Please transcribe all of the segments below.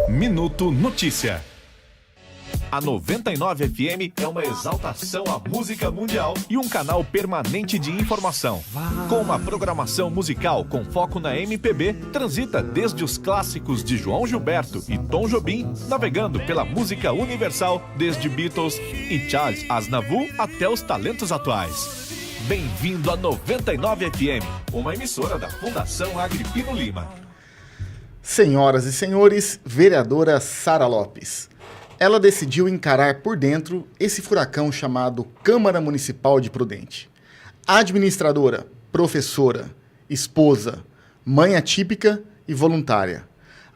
Minuto Notícia. A 99 FM é uma exaltação à música mundial e um canal permanente de informação. Com uma programação musical com foco na MPB, transita desde os clássicos de João Gilberto e Tom Jobim, navegando pela música universal desde Beatles e Charles Aznavour até os talentos atuais. Bem-vindo a 99 FM, uma emissora da Fundação Agripino Lima. Senhoras e senhores, vereadora Sara Lopes. Ela decidiu encarar por dentro esse furacão chamado Câmara Municipal de Prudente. Administradora, professora, esposa, mãe atípica e voluntária.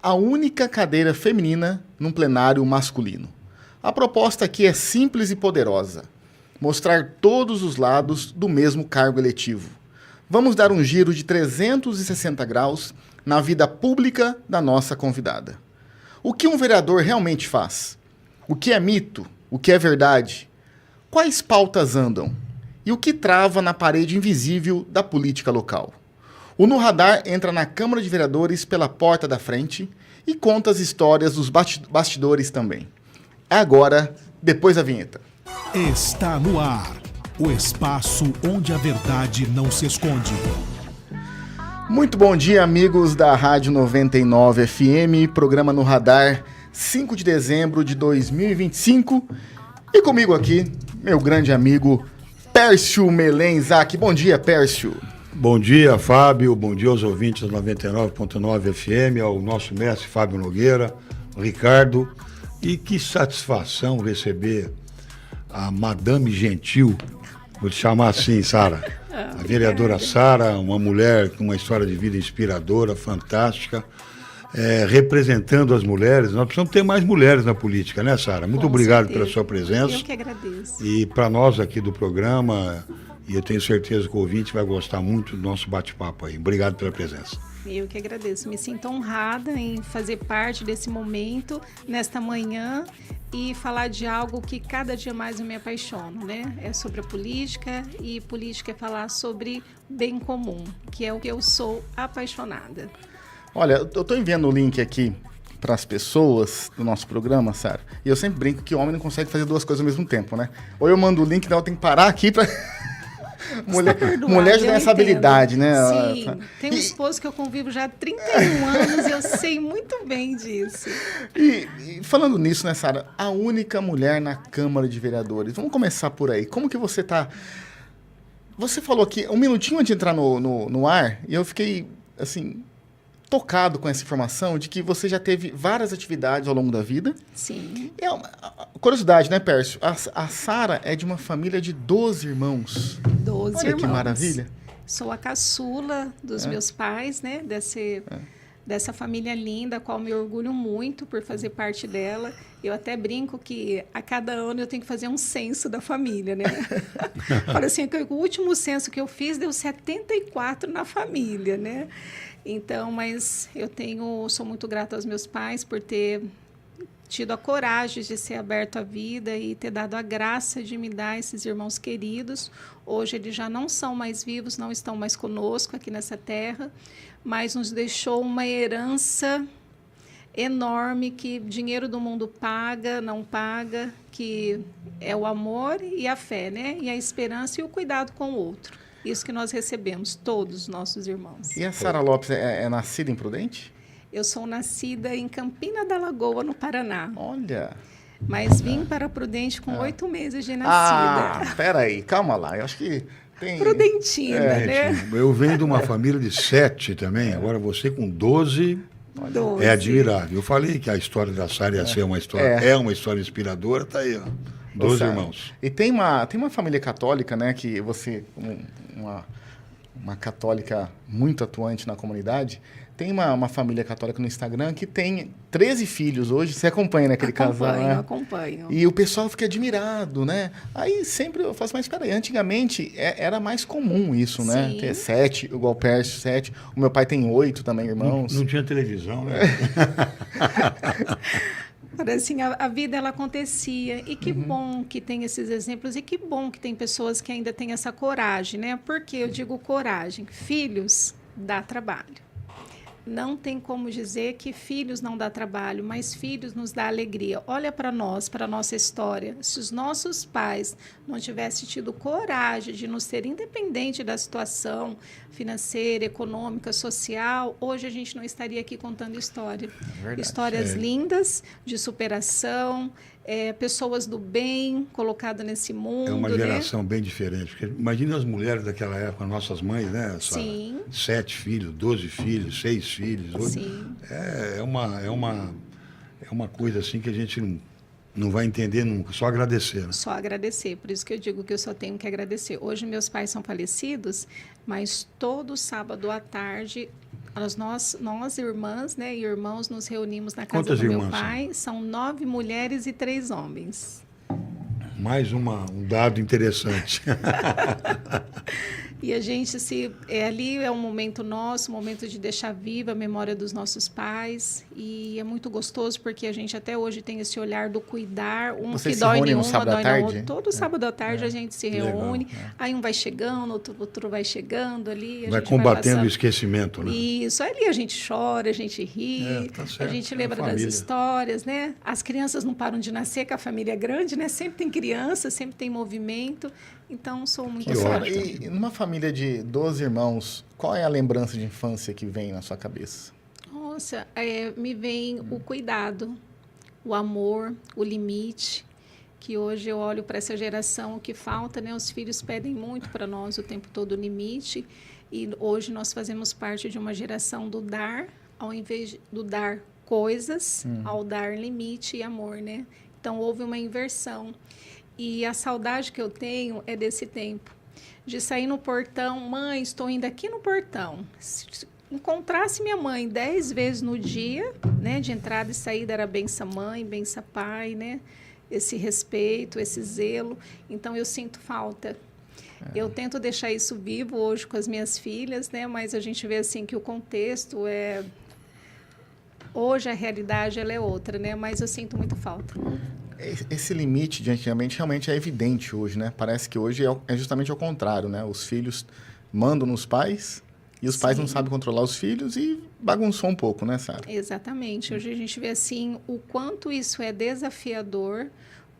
A única cadeira feminina num plenário masculino. A proposta aqui é simples e poderosa. Mostrar todos os lados do mesmo cargo eletivo. Vamos dar um giro de 360 graus na vida pública da nossa convidada. O que um vereador realmente faz? O que é mito? O que é verdade? Quais pautas andam? E o que trava na parede invisível da política local? O No Radar entra na Câmara de Vereadores pela porta da frente e conta as histórias dos bastidores também. É agora, depois da vinheta. Está no ar, o espaço onde a verdade não se esconde. Muito bom dia, amigos da Rádio 99 FM, programa No Radar, 5 de dezembro de 2025. E comigo aqui, meu grande amigo Pércio Melenzac. Bom dia, Pércio. Bom dia, Fábio. Bom dia aos ouvintes da 99.9 FM, ao nosso mestre Fábio Nogueira, Ricardo. E que satisfação receber a Madame Gentil, vou te chamar assim, Sara. A vereadora Sara, uma mulher com uma história de vida inspiradora, fantástica, representando as mulheres. Nós precisamos ter mais mulheres na política, né, Sara? Muito obrigado pela sua presença. Eu que agradeço. E para nós aqui do programa, e eu tenho certeza que o ouvinte vai gostar muito do nosso bate-papo aí. Obrigado pela presença. Eu que agradeço. Me sinto honrada em fazer parte desse momento, nesta manhã, e falar de algo que cada dia mais eu me apaixono, né? É sobre a política, e política é falar sobre bem comum, que é o que eu sou apaixonada. Olha, eu estou enviando o link aqui para as pessoas do nosso programa, Sara, e eu sempre brinco que o homem não consegue fazer duas coisas ao mesmo tempo, né? Ou eu mando o link, então eu tenho que parar aqui para... Mulher já tem essa habilidade, né? Sim, tem um esposo que eu convivo já há 31 anos e eu sei muito bem disso. E falando nisso, né, Sara? A única mulher na Câmara de Vereadores. Vamos começar por aí. Como que você tá... Você falou aqui, um minutinho antes de entrar no ar, e eu fiquei, assim, tocado com essa informação de que você já teve várias atividades ao longo da vida. Sim. É uma curiosidade, né, Pércio? A Sara é de uma família de 12 irmãos. 12 Olha irmãos. Que maravilha. Sou a caçula dos meus pais, né? Dessa família linda, a qual me orgulho muito por fazer parte dela. Eu até brinco que a cada ano eu tenho que fazer um censo da família, né? Olha assim, o último censo que eu fiz deu 74 na família, né? Então, mas sou muito grata aos meus pais por ter tido a coragem de ser aberto à vida e ter dado a graça de me dar esses irmãos queridos. Hoje eles já não são mais vivos, não estão mais conosco aqui nessa terra, mas nos deixou uma herança enorme que dinheiro do mundo paga, não paga, que é o amor e a fé, né? E a esperança e o cuidado com o outro. Isso que nós recebemos, todos os nossos irmãos. E a Sara Lopes é nascida em Prudente? Eu sou nascida em Campina da Lagoa, no Paraná. Olha. Mas vim para Prudente com 8 meses de nascida. Peraí, calma lá. Eu acho que tem... Prudentina, né? Eu venho de uma família de 7 também, agora você com 12... 12. É admirável. Eu falei que a história da Sara ia ser uma história inspiradora, tá aí, ó. 12 irmãos. E tem uma família católica, né, que você, uma católica muito atuante na comunidade, tem uma família católica no Instagram que tem 13 filhos hoje. Você acompanha, né, aquele casal, né? Acompanho. E o pessoal fica admirado, né? Aí sempre eu faço, mas peraí, antigamente era mais comum isso, né? Sim. Ter 7, igual o Pércio, 7. O meu pai tem 8 também, irmãos. Não tinha televisão, né? Assim, a vida ela acontecia, e que bom que tem esses exemplos, e que bom que tem pessoas que ainda têm essa coragem, né? Por que eu digo coragem? Filhos dá trabalho. Não tem como dizer que filhos não dá trabalho, mas filhos nos dá alegria. Olha para nós, para a nossa história. Se os nossos pais não tivessem tido coragem de nos ter independente da situação financeira, econômica, social, hoje a gente não estaria aqui contando história. Verdade. Histórias lindas de superação, pessoas do bem colocadas nesse mundo. É uma né? geração bem diferente. Porque imagina as mulheres daquela época, nossas mães, né? Sim. 7 filhos, 12 filhos, 6 filhos. Hoje Sim. é uma coisa assim que a gente não vai entender nunca, só agradecer. Né? Só agradecer, por isso que eu digo que eu só tenho que agradecer. Hoje meus pais são falecidos, mas todo sábado à tarde, nós irmãs, né, e irmãos, nos reunimos na casa Quantas do meu irmãs pai. São 9 mulheres e 3 homens. Mais um dado interessante. E a gente ali é um momento nosso, um momento de deixar viva a memória dos nossos pais. E é muito gostoso porque a gente até hoje tem esse olhar do cuidar. Vocês que se dói reúnem em no uma, sábado à dói na tarde? outra. Todo sábado à tarde a gente se Legal, reúne. Aí um vai chegando, outro vai chegando ali. A Vai gente combatendo o passando. esquecimento, né? Isso, ali a gente chora, a gente ri, Tá a certo, gente é lembra a das família. histórias, né? As crianças não param de nascer, que a família é grande, né? Sempre tem criança, sempre tem movimento. Então, sou muito Que Sara, grata. e numa família de 12 irmãos, qual é a lembrança de infância que vem na sua cabeça? Nossa, me vem o cuidado, o amor, o limite, que hoje eu olho para essa geração, o que falta, né? Os filhos pedem muito para nós o tempo todo o limite, e hoje nós fazemos parte de uma geração do dar, ao invés do dar coisas, ao dar limite e amor, né? Então, houve uma inversão. E a saudade que eu tenho é desse tempo, de sair no portão, mãe, estou indo aqui no portão. Se encontrasse minha mãe 10 vezes no dia, né, de entrada e saída, era benção mãe, benção pai, né, esse respeito, esse zelo. Então, eu sinto falta. Eu tento deixar isso vivo hoje com as minhas filhas, né, mas a gente vê assim que o contexto é... Hoje a realidade ela é outra, né, mas eu sinto muita falta. Esse limite de antigamente realmente é evidente hoje, né? Parece que hoje é justamente ao contrário, né? Os filhos mandam nos pais e os pais não sabem controlar os filhos e bagunçou um pouco, né, Sara? Exatamente. Hoje a gente vê assim o quanto isso é desafiador,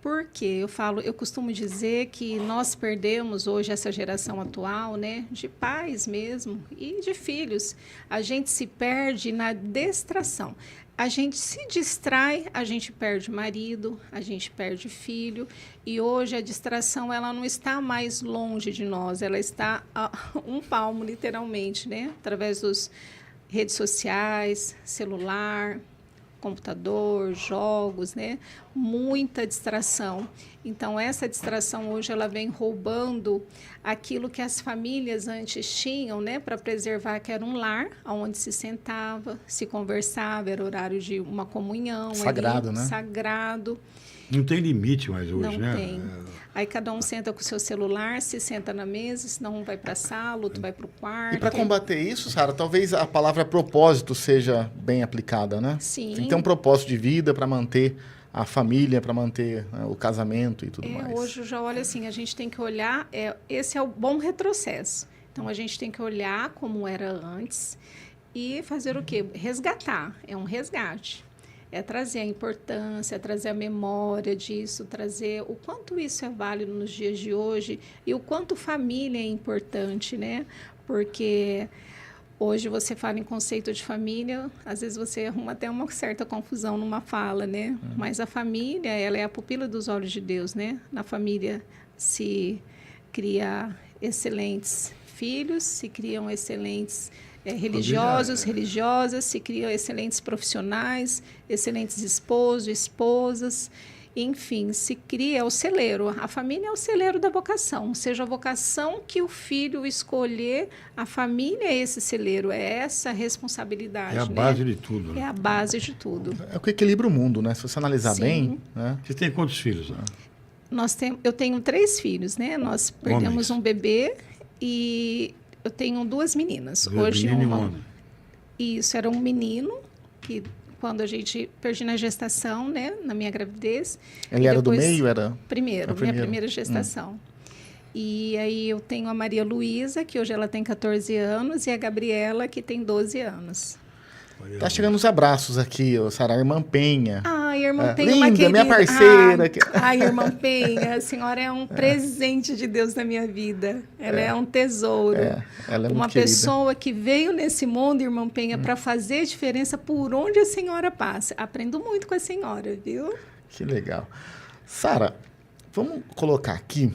porque eu costumo dizer que nós perdemos hoje essa geração atual, né, de pais mesmo e de filhos. A gente se perde na distração. A gente se distrai, a gente perde marido, a gente perde filho, e hoje a distração ela não está mais longe de nós, ela está a um palmo, literalmente, né? Através das redes sociais, celular, computador, jogos, né? Muita distração. Então, essa distração hoje ela vem roubando aquilo que as famílias antes tinham, né? Para preservar, que era um lar, onde se sentava, se conversava, era horário de uma comunhão. Sagrado, ali, né? Sagrado. Não tem limite mais hoje, Não né? tem. Aí cada um senta com o seu celular, se senta na mesa, senão um vai para a sala, outro vai para o quarto. E para combater isso, Sara, talvez a palavra propósito seja bem aplicada, né? Sim. Tem que ter um propósito de vida para manter a família, para manter, né, o casamento e tudo mais. Hoje eu já olho assim, a gente tem que olhar, esse é o bom retrocesso. Então, a gente tem que olhar como era antes e fazer o quê? Resgatar, é um resgate. É trazer a importância, é trazer a memória disso, trazer o quanto isso é válido nos dias de hoje e o quanto família é importante, né? Porque hoje você fala em conceito de família, às vezes você arruma até uma certa confusão numa fala, né? Mas a família, ela é a pupila dos olhos de Deus, né? Na família se cria excelentes filhos, se criam excelentes religiosos, religiosas, se criam excelentes profissionais, excelentes esposos, esposas, enfim, se cria o celeiro. A família é o celeiro da vocação, seja a vocação que o filho escolher, a família é esse celeiro, é essa responsabilidade. É a base de tudo, né? É a base de tudo. É o que equilibra o mundo, né? Se você analisar Sim. bem, né? Você tem quantos filhos? Né? Eu tenho 3 filhos, né? Nós perdemos Homens. um bebê e eu tenho 2 meninas. Hoje menino e um uma. homem. Isso era um menino que quando a gente perdi na gestação, né, na minha gravidez. Ele e era do depois- meio, era... Primeiro, o minha primeiro. primeira gestação. E aí eu tenho a Maria Luísa, que hoje ela tem 14 anos, e a Gabriela, que tem 12 anos. Tá chegando os abraços aqui, Sara, a irmã Penha. Ai, irmã Penha, linda, uma querida. minha parceira. Ai, irmã Penha, a senhora é um presente de Deus na minha vida. Ela é um tesouro. Ela é muito uma querida. pessoa que veio nesse mundo, irmã Penha, para fazer diferença por onde a senhora passa. Aprendo muito com a senhora, viu? Que legal. Sara, vamos colocar aqui...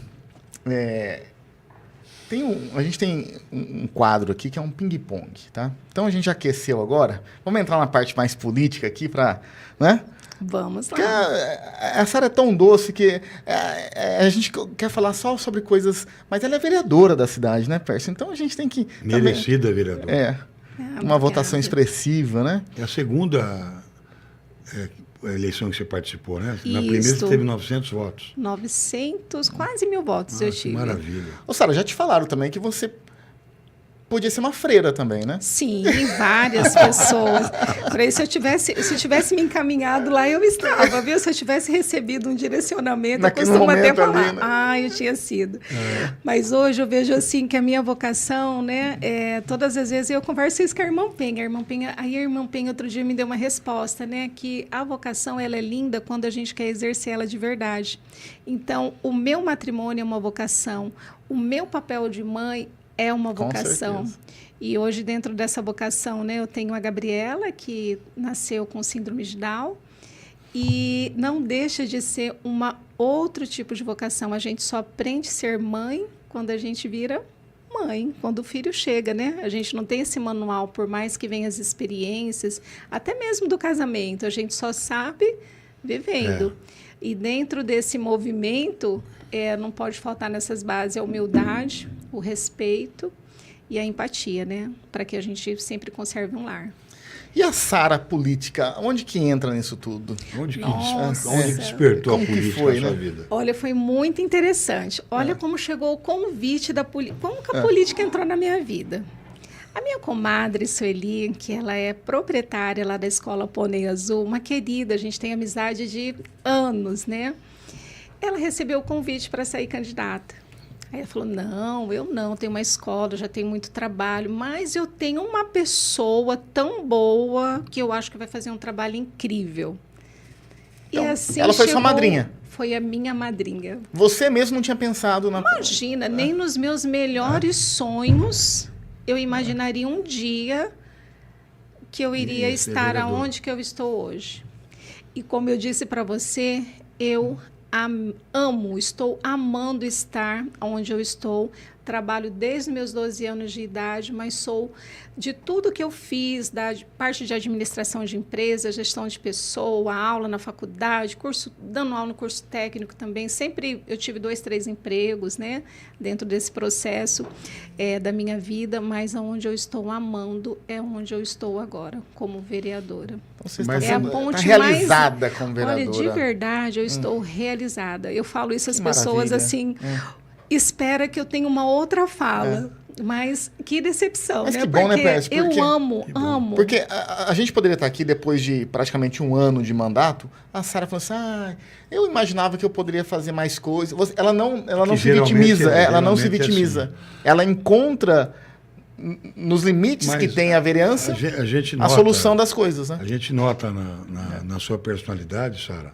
a gente tem um quadro aqui que é um ping-pong, tá? Então a gente já aqueceu agora. Vamos entrar na parte mais política aqui para, né? Vamos lá. Porque a Sara é tão doce que a gente quer falar só sobre coisas... Mas ela é vereadora da cidade, né, Pércio? Então a gente tem que... Merecida vereadora. Uma votação expressiva, né? É a segunda eleição que você participou, né? Na Isso. primeira você teve 900 votos. 900, quase 1000 votos eu Que tive. maravilha. Ô, Sara, já te falaram também que você podia ser uma freira também, né? Sim, várias pessoas. Falei, se tivesse me encaminhado lá, eu estava, viu? Se eu tivesse recebido um direcionamento, Naquele eu costumo até momento ali, falar, né? eu tinha sido. Mas hoje eu vejo assim que a minha vocação, né? Todas as vezes eu converso isso com a irmã Penha. Aí a irmã Penha outro dia me deu uma resposta, né? Que a vocação, ela é linda quando a gente quer exercer ela de verdade. Então, o meu matrimônio é uma vocação. O meu papel de mãe é uma vocação. Com certeza. E hoje, dentro dessa vocação, né, eu tenho a Gabriela, que nasceu com síndrome de Down, e não deixa de ser outro tipo de vocação. A gente só aprende a ser mãe quando a gente vira mãe, quando o filho chega, né? A gente não tem esse manual, por mais que venham as experiências, até mesmo do casamento, a gente só sabe vivendo. E dentro desse movimento, não pode faltar nessas bases a humildade, o respeito e a empatia, né? Para que a gente sempre conserve um lar. E a Sara política, onde que entra nisso tudo? Onde Nossa. despertou Como a que política foi, na sua né? vida? Olha, foi muito interessante. Olha como chegou o convite da política. Como que a política entrou na minha vida? A minha comadre, Sueli, que ela é proprietária lá da Escola Pônei Azul, uma querida, a gente tem amizade de anos, né? Ela recebeu o convite para sair candidata. Aí ela falou, não, eu não, tenho uma escola, já tenho muito trabalho, mas eu tenho uma pessoa tão boa que eu acho que vai fazer um trabalho incrível. Então, e assim ela foi sua madrinha? Foi a minha madrinha. Você mesmo não tinha pensado na... Imagina, nem nos meus melhores sonhos eu imaginaria um dia que eu iria estar aonde que eu estou hoje. E como eu disse para você, eu estou amando estar onde eu estou. Trabalho desde meus 12 anos de idade, mas sou de tudo que eu fiz, da parte de administração de empresa, gestão de pessoa, aula na faculdade, dando aula no curso técnico também. Sempre eu tive 2, 3 empregos, né, dentro desse processo da minha vida, mas onde eu estou amando é onde eu estou agora, como vereadora. Então, você Mas está a ponte realizada como vereadora. Olha, de verdade, eu estou realizada. Eu falo isso às pessoas maravilha. assim, espera que eu tenha uma outra fala. Mas que decepção, Mas né? que bom, né, Porque Pérez? Porque- eu amo. Porque a gente poderia estar aqui depois de praticamente 1 ano de mandato, a Sara falou assim, eu imaginava que eu poderia fazer mais coisas. Ela não se geralmente vitimiza, ela não se geralmente é vitimiza. assim. Ela encontra nos limites Mas que tem a vereança a gente a nota, solução das coisas, né? A gente nota na sua personalidade, Sara,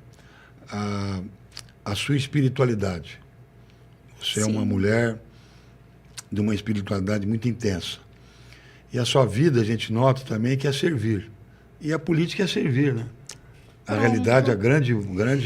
a sua espiritualidade. Você é Sim. uma mulher de uma espiritualidade muito intensa. E a sua vida, a gente nota também que é servir. E a política é servir, né? A realidade, a grande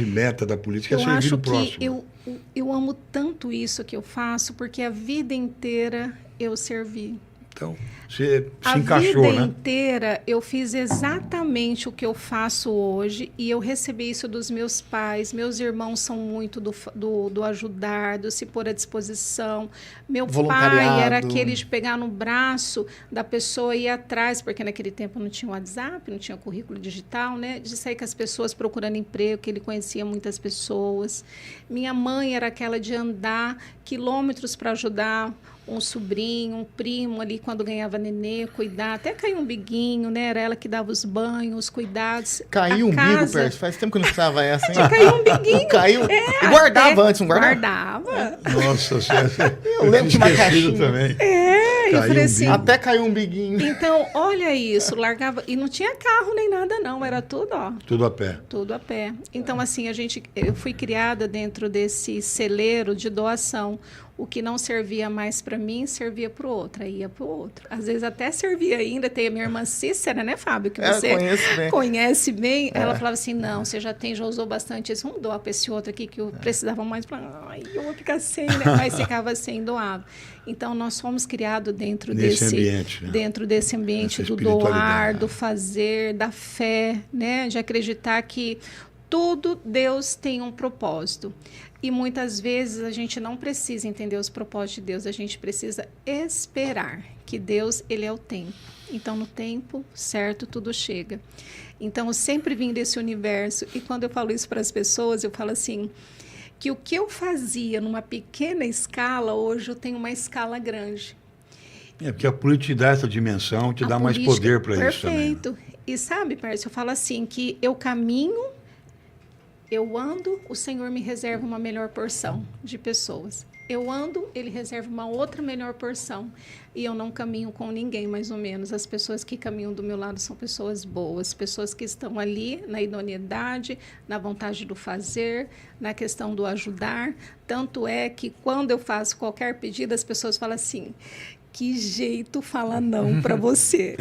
meta da política é Eu servir acho o próximo. que eu amo tanto isso que eu faço, porque a vida inteira eu servi. Então, você se A encaixou, vida né? inteira eu fiz exatamente o que eu faço hoje e eu recebi isso dos meus pais. Meus irmãos são muito do ajudar, do se pôr à disposição. Meu pai Voluntariado. era aquele de pegar no braço da pessoa e ir atrás, porque naquele tempo não tinha WhatsApp, não tinha currículo digital, né? De sair com as pessoas procurando emprego, que ele conhecia muitas pessoas. Minha mãe era aquela de andar quilômetros para ajudar um sobrinho, um primo ali quando ganhava nenê, cuidar, até caiu um biguinho, né? Era ela que dava os banhos, os cuidados. Caiu A um bico, casa- Pérez. Faz tempo que eu não escutava essa, hein? Caiu um biguinho. Caiu. E guardava antes, não guardava? Guardava. Nossa, Eu lembro de uma esquecido caixinha. também. eu Caiu falei um assim... bico. Até caiu um biguinho. Então, olha isso, largava... E não tinha carro nem nada, não. Era tudo, ó. Tudo a pé. Tudo a pé. Então, assim, eu fui criada dentro desse celeiro de doação. O que não servia mais para mim, servia para o outro. Aí ia para o outro. Às vezes até servia ainda. Tem a minha irmã Cícera, né, Fábio? Que você conhece bem. Ela falava assim, não, você já usou bastante isso. Vamos doar para esse outro aqui que eu precisava mais. Ai, eu vou ficar sem, né? Mas ficava sem doado. Então, nós fomos criados dentro desse ambiente, né? Dentro desse ambiente do doar, do fazer, da fé, né? De acreditar que tudo Deus tem um propósito. E muitas vezes a gente não precisa entender os propósitos de Deus, a gente precisa esperar que Deus, ele é o tempo. Então, no tempo certo, tudo chega. Então, eu sempre vim desse universo, e quando eu falo isso para as pessoas, eu falo assim, que o que eu fazia numa pequena escala, hoje eu tenho uma escala grande. É, porque a política te dá essa dimensão, te dá mais poder para isso também. Perfeito. E sabe, Pércio, eu falo assim, que eu caminho, eu ando, o Senhor me reserva uma melhor porção de pessoas. Eu ando, ele reserva uma outra melhor porção. E eu não caminho com ninguém, mais ou menos. As pessoas que caminham do meu lado são pessoas boas, pessoas que estão ali na idoneidade, na vontade do fazer, na questão do ajudar. Tanto é que quando eu faço qualquer pedido, as pessoas falam assim, que jeito falar não para você.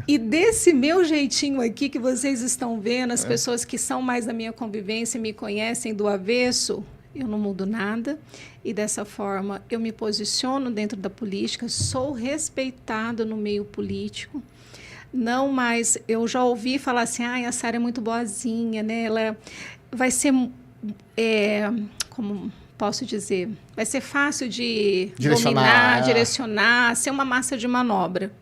E desse meu jeitinho aqui que vocês estão vendo, as pessoas que são mais da minha convivência, me conhecem do avesso, eu não mudo nada. E dessa forma, eu me posiciono dentro da política, sou respeitada no meio político. Não mais, eu já ouvi falar assim, a Sara é muito boazinha, né? Ela vai ser, como posso dizer, vai ser fácil de dominar, direcionar, ser uma massa de manobra.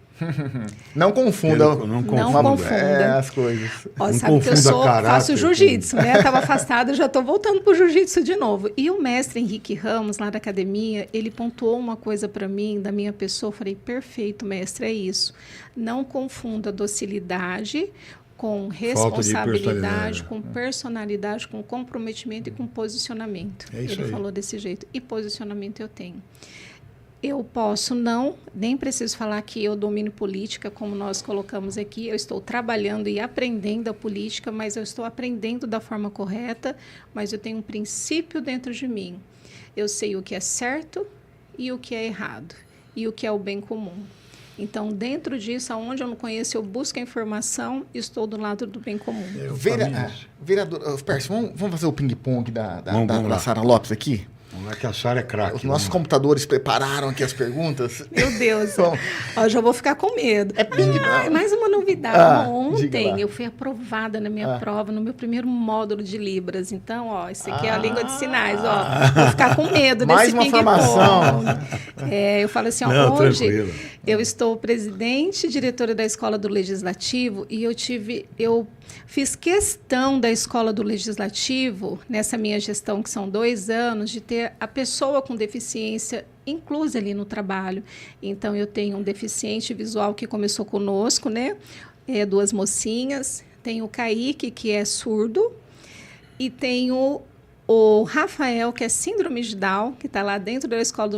Não confunda. Não confunda as coisas. Ó, sabe que eu faço jiu-jitsu, né? Estava afastada, já estou voltando para o jiu-jitsu de novo. E o mestre Henrique Ramos, lá da academia, ele pontuou uma coisa para mim, da minha pessoa. Eu falei, perfeito, mestre, é isso. Não confunda docilidade com responsabilidade, com personalidade, com comprometimento e com posicionamento. Ele falou desse jeito. E posicionamento eu tenho. Eu posso nem preciso falar que eu domino política, como nós colocamos aqui. Eu estou trabalhando e aprendendo a política, mas eu estou aprendendo da forma correta, mas eu tenho um princípio dentro de mim. Eu sei o que é certo e o que é errado, e o que é o bem comum. Então, dentro disso, aonde eu não conheço, eu busco a informação e estou do lado do bem comum. Vereador, Pércio, vamos fazer o ping-pong da Sara Lopes aqui? Vamos lá que a Sara é craque. Os nossos computadores prepararam aqui as perguntas. Meu Deus, ó, já vou ficar com medo. É ping-pong. Mais uma novidade. Ontem eu fui aprovada na minha prova, no meu primeiro módulo de Libras. Então, ó, isso aqui é a língua de sinais. Ó, vou ficar com medo desse ping-pong. Mais uma formação. Eu falo assim, ó, hoje eu estou presidente e diretora da Escola do Legislativo e eu fiz questão da Escola do Legislativo, nessa minha gestão, que são 2 anos, de ter a pessoa com deficiência inclusa ali no trabalho. Então, eu tenho um deficiente visual que começou conosco, né? 2 mocinhas. Tenho o Kaique, que é surdo, e tenho o Rafael, que é síndrome de Down, que está lá dentro da Escola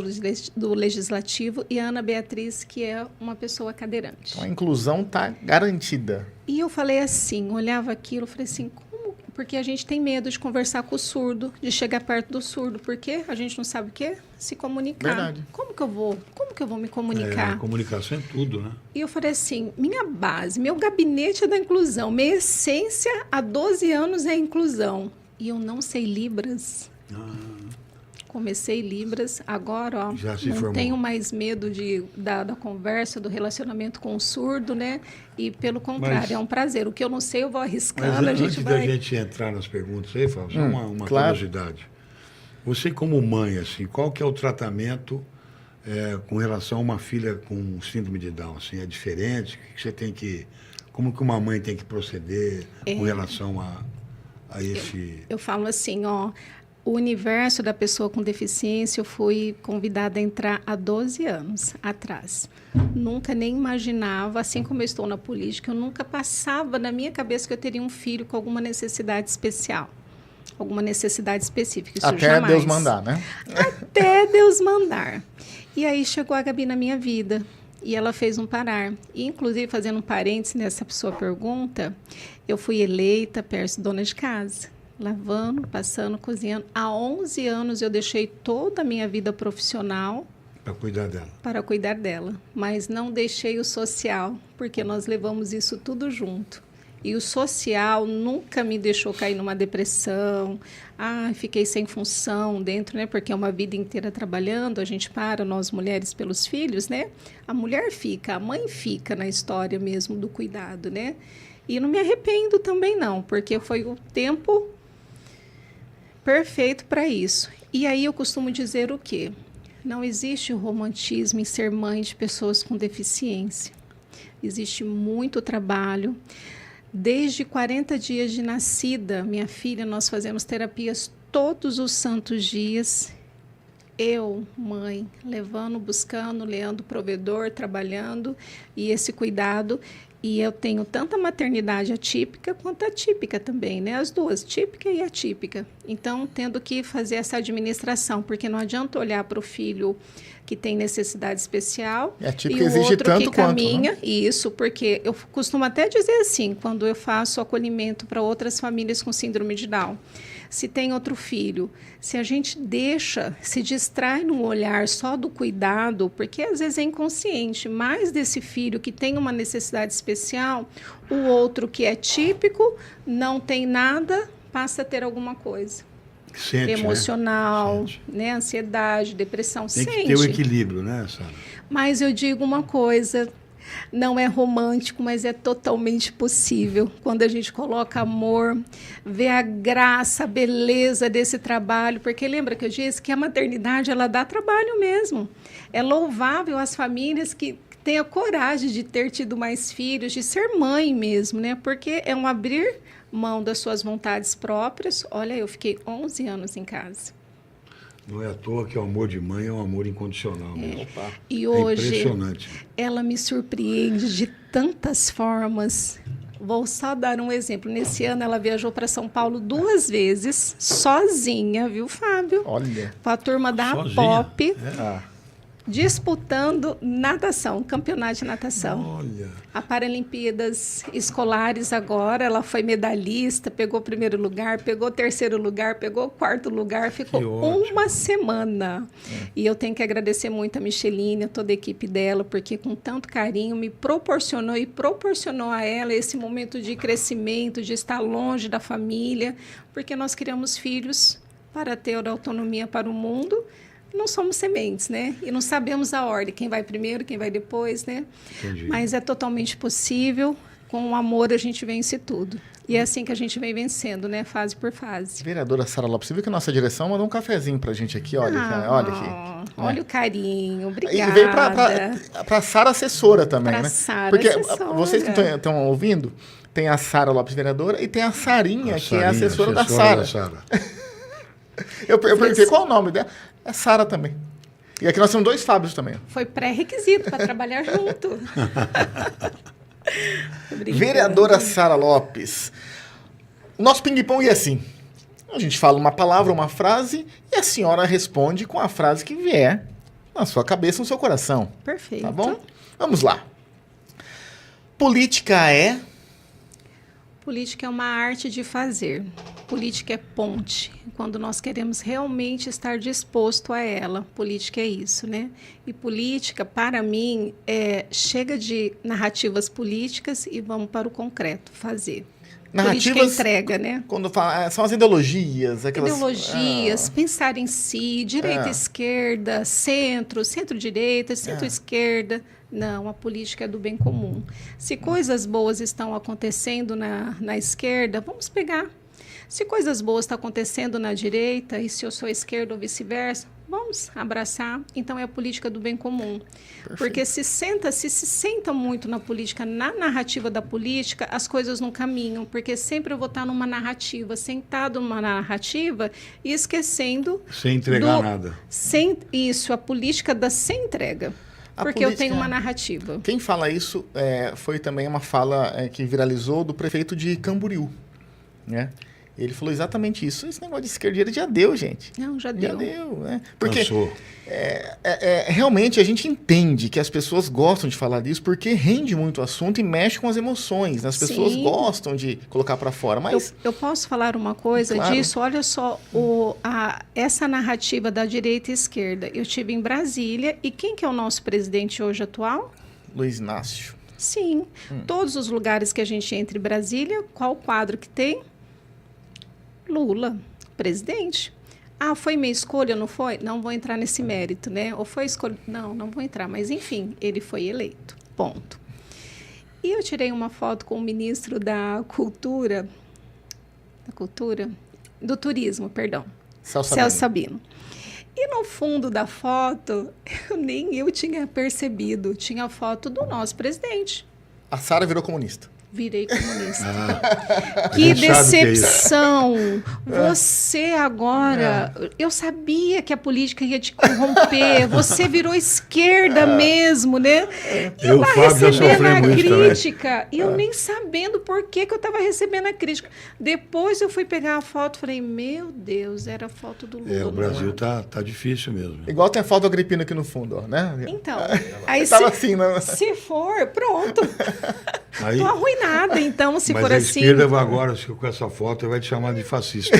do Legislativo, e a Ana Beatriz, que é uma pessoa cadeirante. Então, a inclusão está garantida. E eu falei assim, olhava aquilo, falei assim, como? Porque a gente tem medo de conversar com o surdo, de chegar perto do surdo, porque a gente não sabe o quê? Se comunicar. Verdade. Como que eu vou me comunicar? Comunicação é tudo, né? E eu falei assim, minha base, meu gabinete é da inclusão, minha essência há 12 anos é inclusão. E eu não sei Libras. Comecei Libras, agora, ó, não tenho mais medo da conversa, do relacionamento com o surdo, né? E, pelo contrário, é um prazer. O que eu não sei, eu vou arriscando, a gente vai... Antes da gente entrar nas perguntas aí, Fábio, só uma curiosidade. Você, como mãe, assim, qual que é o tratamento com relação a uma filha com síndrome de Down? Assim, é diferente? O que você tem que... Como que uma mãe tem que proceder com relação a esse... Eu falo assim, ó... O universo da pessoa com deficiência, eu fui convidada a entrar há 12 anos atrás. Nunca nem imaginava, assim como eu estou na política, eu nunca passava na minha cabeça que eu teria um filho com alguma necessidade especial. alguma necessidade específica. Isso Até jamais. Deus mandar, né? Até Deus mandar. E aí chegou a Gabi na minha vida e ela fez um parar. E, inclusive, fazendo um parênteses nessa sua pergunta, eu fui eleita dona de casa, lavando, passando, cozinhando. Há 11 anos eu deixei toda a minha vida profissional para cuidar dela. Mas não deixei o social, porque nós levamos isso tudo junto. E o social nunca me deixou cair numa depressão. Fiquei sem função dentro, né? Porque é uma vida inteira trabalhando, a gente nós mulheres, pelos filhos, né? A mulher fica, a mãe fica na história mesmo do cuidado, né? E não me arrependo também não, porque foi o tempo perfeito para isso. E aí eu costumo dizer o quê? Não existe romantismo em ser mãe de pessoas com deficiência. Existe muito trabalho. Desde 40 dias de nascida, minha filha, nós fazemos terapias todos os santos dias. Eu, mãe, levando, buscando, leando provedor, trabalhando e esse cuidado. E eu tenho tanto a maternidade atípica quanto a típica também, né? As duas, típica e atípica. Então, tendo que fazer essa administração, porque não adianta olhar para o filho que tem necessidade especial e o exige outro tanto que caminha. Quanto, né? Isso, porque eu costumo até dizer assim, quando eu faço acolhimento para outras famílias com síndrome de Down. Se tem outro filho, se a gente se distrai num olhar só do cuidado, porque às vezes é inconsciente, mais desse filho que tem uma necessidade especial, o outro que é típico, não tem nada, passa a ter alguma coisa. Sente, emocional, né? Ansiedade, depressão, Tem sente. que ter o equilíbrio, né, Sara? Mas eu digo uma coisa, não é romântico, mas é totalmente possível. Quando a gente coloca amor, vê a graça, a beleza desse trabalho, porque lembra que eu disse que a maternidade, ela dá trabalho mesmo. É louvável as famílias que têm a coragem de ter tido mais filhos, de ser mãe mesmo, né? Porque é um abrir mão das suas vontades próprias. Olha, eu fiquei 11 anos em casa. Não é à toa que o amor de mãe é um amor incondicional mesmo. E hoje, impressionante. Ela me surpreende de tantas formas. Vou só dar um exemplo. Nesse ano, ela viajou para São Paulo 2 vezes, sozinha, viu, Fábio? Olha. Com a turma da Pop. Disputando natação, campeonato de natação. Olha. A Paralimpíadas Escolares agora, ela foi medalhista, pegou 1º lugar, pegou 3º lugar, pegou 4º lugar, ficou uma semana. E eu tenho que agradecer muito a Micheline, a toda a equipe dela, porque com tanto carinho me proporcionou e proporcionou a ela esse momento de crescimento, de estar longe da família, porque nós criamos filhos para ter autonomia para o mundo. Não somos sementes, né? E não sabemos a ordem, quem vai primeiro, quem vai depois, né? Entendi. Mas é totalmente possível. Com o amor a gente vence tudo. E é assim que a gente vem vencendo, né? Fase por fase. Vereadora Sara Lopes, você viu que a nossa direção mandou um cafezinho pra gente aqui, olha, olha aqui. Olha o carinho, obrigada. E veio pra Sara assessora também, pra né? Sara Porque assessora. Vocês que estão ouvindo, tem a Sara Lopes, vereadora, e tem a Sarinha, que é a assessora da Sara. Eu perguntei qual o nome dela. É Sara também. E aqui nós temos 2 Fábios também. Foi pré-requisito para trabalhar junto. Vereadora Sara Lopes. O nosso ping-pong é assim. A gente fala uma palavra, uma frase, e a senhora responde com a frase que vier na sua cabeça, no seu coração. Perfeito. Tá bom? Vamos lá. Política é... Política é uma arte de fazer. Política é ponte. Quando nós queremos realmente estar disposto a ela. Política é isso, né? E política, para mim, chega de narrativas políticas e vamos para o concreto, fazer. Narrativas, política entrega, né? Quando fala, são as ideologias. Ideologias, pensar em si, direita, esquerda, centro-direita, centro-esquerda. Não, a política é do bem comum. Se coisas boas estão acontecendo na esquerda, vamos pegar. Se coisas boas estão acontecendo na direita, e se eu sou esquerda ou vice-versa, vamos abraçar. Então, é a política do bem comum. Perfeito. Porque se senta muito na política, na narrativa da política, as coisas não caminham. Porque sempre eu vou estar numa narrativa, sentado numa narrativa e esquecendo... Sem entregar nada. A política da sem entrega. Porque eu tenho uma narrativa. Quem fala isso foi também uma fala que viralizou do prefeito de Camboriú, né? Ele falou exatamente isso. Esse negócio de esquerda e direita já deu, gente. Não, já Já deu. deu, né? Porque Cansou. realmente a gente entende que as pessoas gostam de falar disso porque rende muito o assunto e mexe com as emoções, né? As pessoas Sim. gostam de colocar para fora, mas Eu posso falar uma coisa Claro. disso? Olha só, essa narrativa da direita e esquerda. Eu estive em Brasília e quem que é o nosso presidente hoje atual? Luiz Inácio. Sim. Todos os lugares que a gente entra em Brasília, qual quadro que tem? Lula, presidente. Ah, foi minha escolha, não foi? Não vou entrar nesse mérito, né? Ou foi escolha? Não vou entrar. Mas, enfim, ele foi eleito. Ponto. E eu tirei uma foto com o ministro da Cultura... Do Turismo, perdão. Celso Sabino. E no fundo da foto, nem eu tinha percebido, tinha a foto do nosso presidente. A Sara virou comunista. Virei comunista. A Que gente sabe que é isso. decepção! Você agora... Eu sabia que a política ia te corromper. Você virou esquerda mesmo, né? E Eu e o lá Fábio já recebendo a sofremos isso também. crítica. E eu nem sabendo por que eu estava recebendo a crítica. Depois eu fui pegar a foto e falei, meu Deus, era a foto do Lula. O Brasil tá difícil mesmo. Igual tem a foto do Agripino aqui no fundo, ó, né? Então, aí Tava assim, né? se for, pronto. Aí, Tô arruinada, então, se mas for a assim. esquerda agora, com essa foto, vai te chamar de fascista.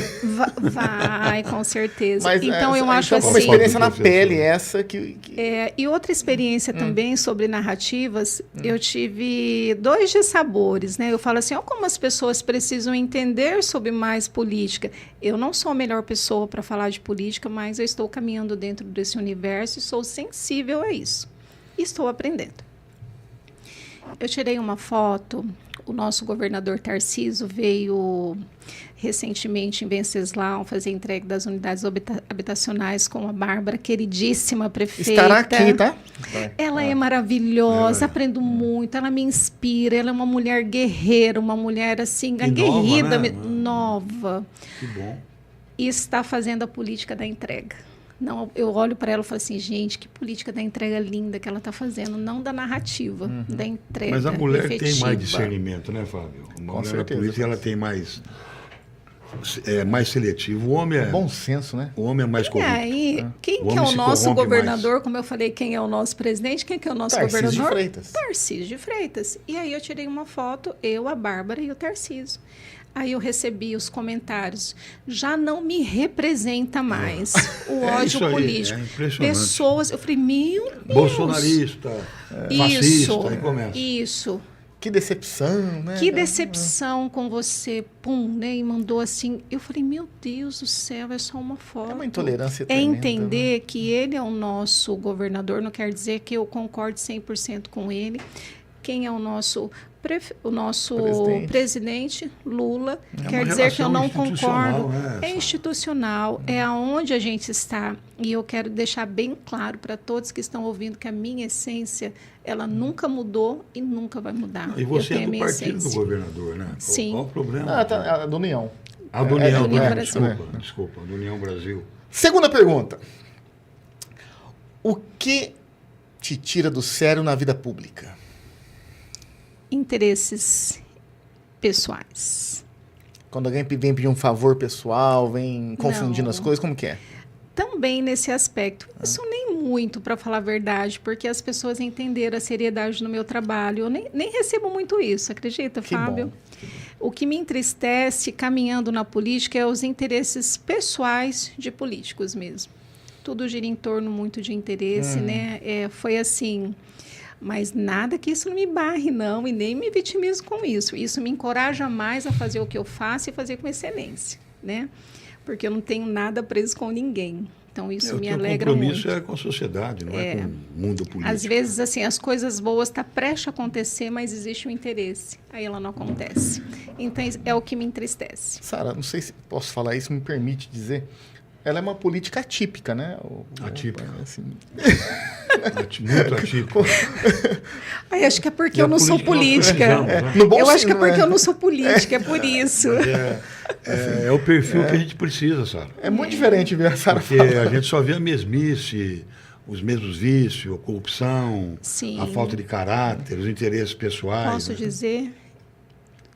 Vai, com certeza. Mas, então, eu acho então, assim... uma experiência na Professor. pele essa que... E outra experiência também sobre narrativas, eu tive 2 dissabores, né? Eu falo assim, ó, como as pessoas precisam entender sobre mais política. Eu não sou a melhor pessoa para falar de política, mas eu estou caminhando dentro desse universo e sou sensível a isso. E estou aprendendo. Eu tirei uma foto, o nosso governador Tarcísio veio recentemente em Venceslau fazer entrega das unidades habitacionais com a Bárbara, queridíssima prefeita. Estará aqui, tá? Ela é maravilhosa, aprendo muito, ela me inspira, ela é uma mulher guerreira, uma mulher assim, aguerrida, nova. Que bom. E está fazendo a política da entrega. Não, eu olho para ela e falo assim, gente, que política da entrega linda que ela está fazendo, não da narrativa, da entrega. Mas a mulher efetiva. tem mais discernimento, né, Fábio? A mulher na certeza. política ela tem mais seletivo. O homem é Bom senso, né? o homem é mais E corrupto. aí, quem O que é homem o se nosso corrompe governador? Como eu falei, quem é o nosso presidente? Quem que é o nosso Tarcísio de governador? Freitas. Tarcísio de Freitas. E aí eu tirei uma foto, eu, a Bárbara e o Tarcísio. Aí eu recebi os comentários. Já não me representa mais o ódio isso aí, político. é impressionante. Pessoas, eu falei, meu Deus. Bolsonarista, fascista, aí começa. Isso. Que decepção, né? Que decepção com você, pum, né? E mandou assim. Eu falei, meu Deus do céu, é só uma foto. É uma intolerância É tremenda, entender que ele é o nosso governador, não quer dizer que eu concorde 100% com ele. Quem é o nosso presidente, Lula, quer uma dizer que eu não relação institucional, concordo. né, É Sara? institucional, é aonde a gente está. E eu quero deixar bem claro para todos que estão ouvindo que a minha essência, ela nunca mudou e nunca vai mudar. E você eu é tenho a do minha partido do essência. governador, né? Sim. Qual o problema? A do União. A do União, União né? Brasil. Desculpa, do União Brasil. Segunda pergunta. O que te tira do sério na vida pública? Interesses pessoais. Quando alguém vem pedir um favor pessoal, vem confundindo Não. as coisas, como que é? Também nesse aspecto. Isso nem muito, para falar a verdade, porque as pessoas entenderam a seriedade no meu trabalho. Eu nem recebo muito isso, acredita, Que Fábio? bom. O que me entristece caminhando na política é os interesses pessoais de políticos mesmo. Tudo gira em torno muito de interesse, né? Foi assim... Mas nada que isso não me barre, não, e nem me vitimizo com isso. Isso me encoraja mais a fazer o que eu faço e fazer com excelência, né? Porque eu não tenho nada preso com ninguém. Então, isso me alegra O compromisso muito. é com a sociedade, não é com o mundo político. Às vezes, assim, as coisas boas estão prestes a acontecer, mas existe um interesse. Aí ela não acontece. Então, é o que me entristece. Sara, não sei se posso falar isso, me permite dizer. Ela é uma política atípica, né? Atípica. Assim, Muito atípico. Aí, acho que é porque E a eu não sou política nós política. precisamos, né? no bom Eu acho que é sentido, porque né? eu não sou política, é por isso. É o perfil que a gente precisa, Sara. É muito diferente ver a Sara Porque falar. a gente só vê a mesmice, os mesmos vícios, a corrupção, Sim. a falta de caráter, os interesses pessoais. Posso né? dizer,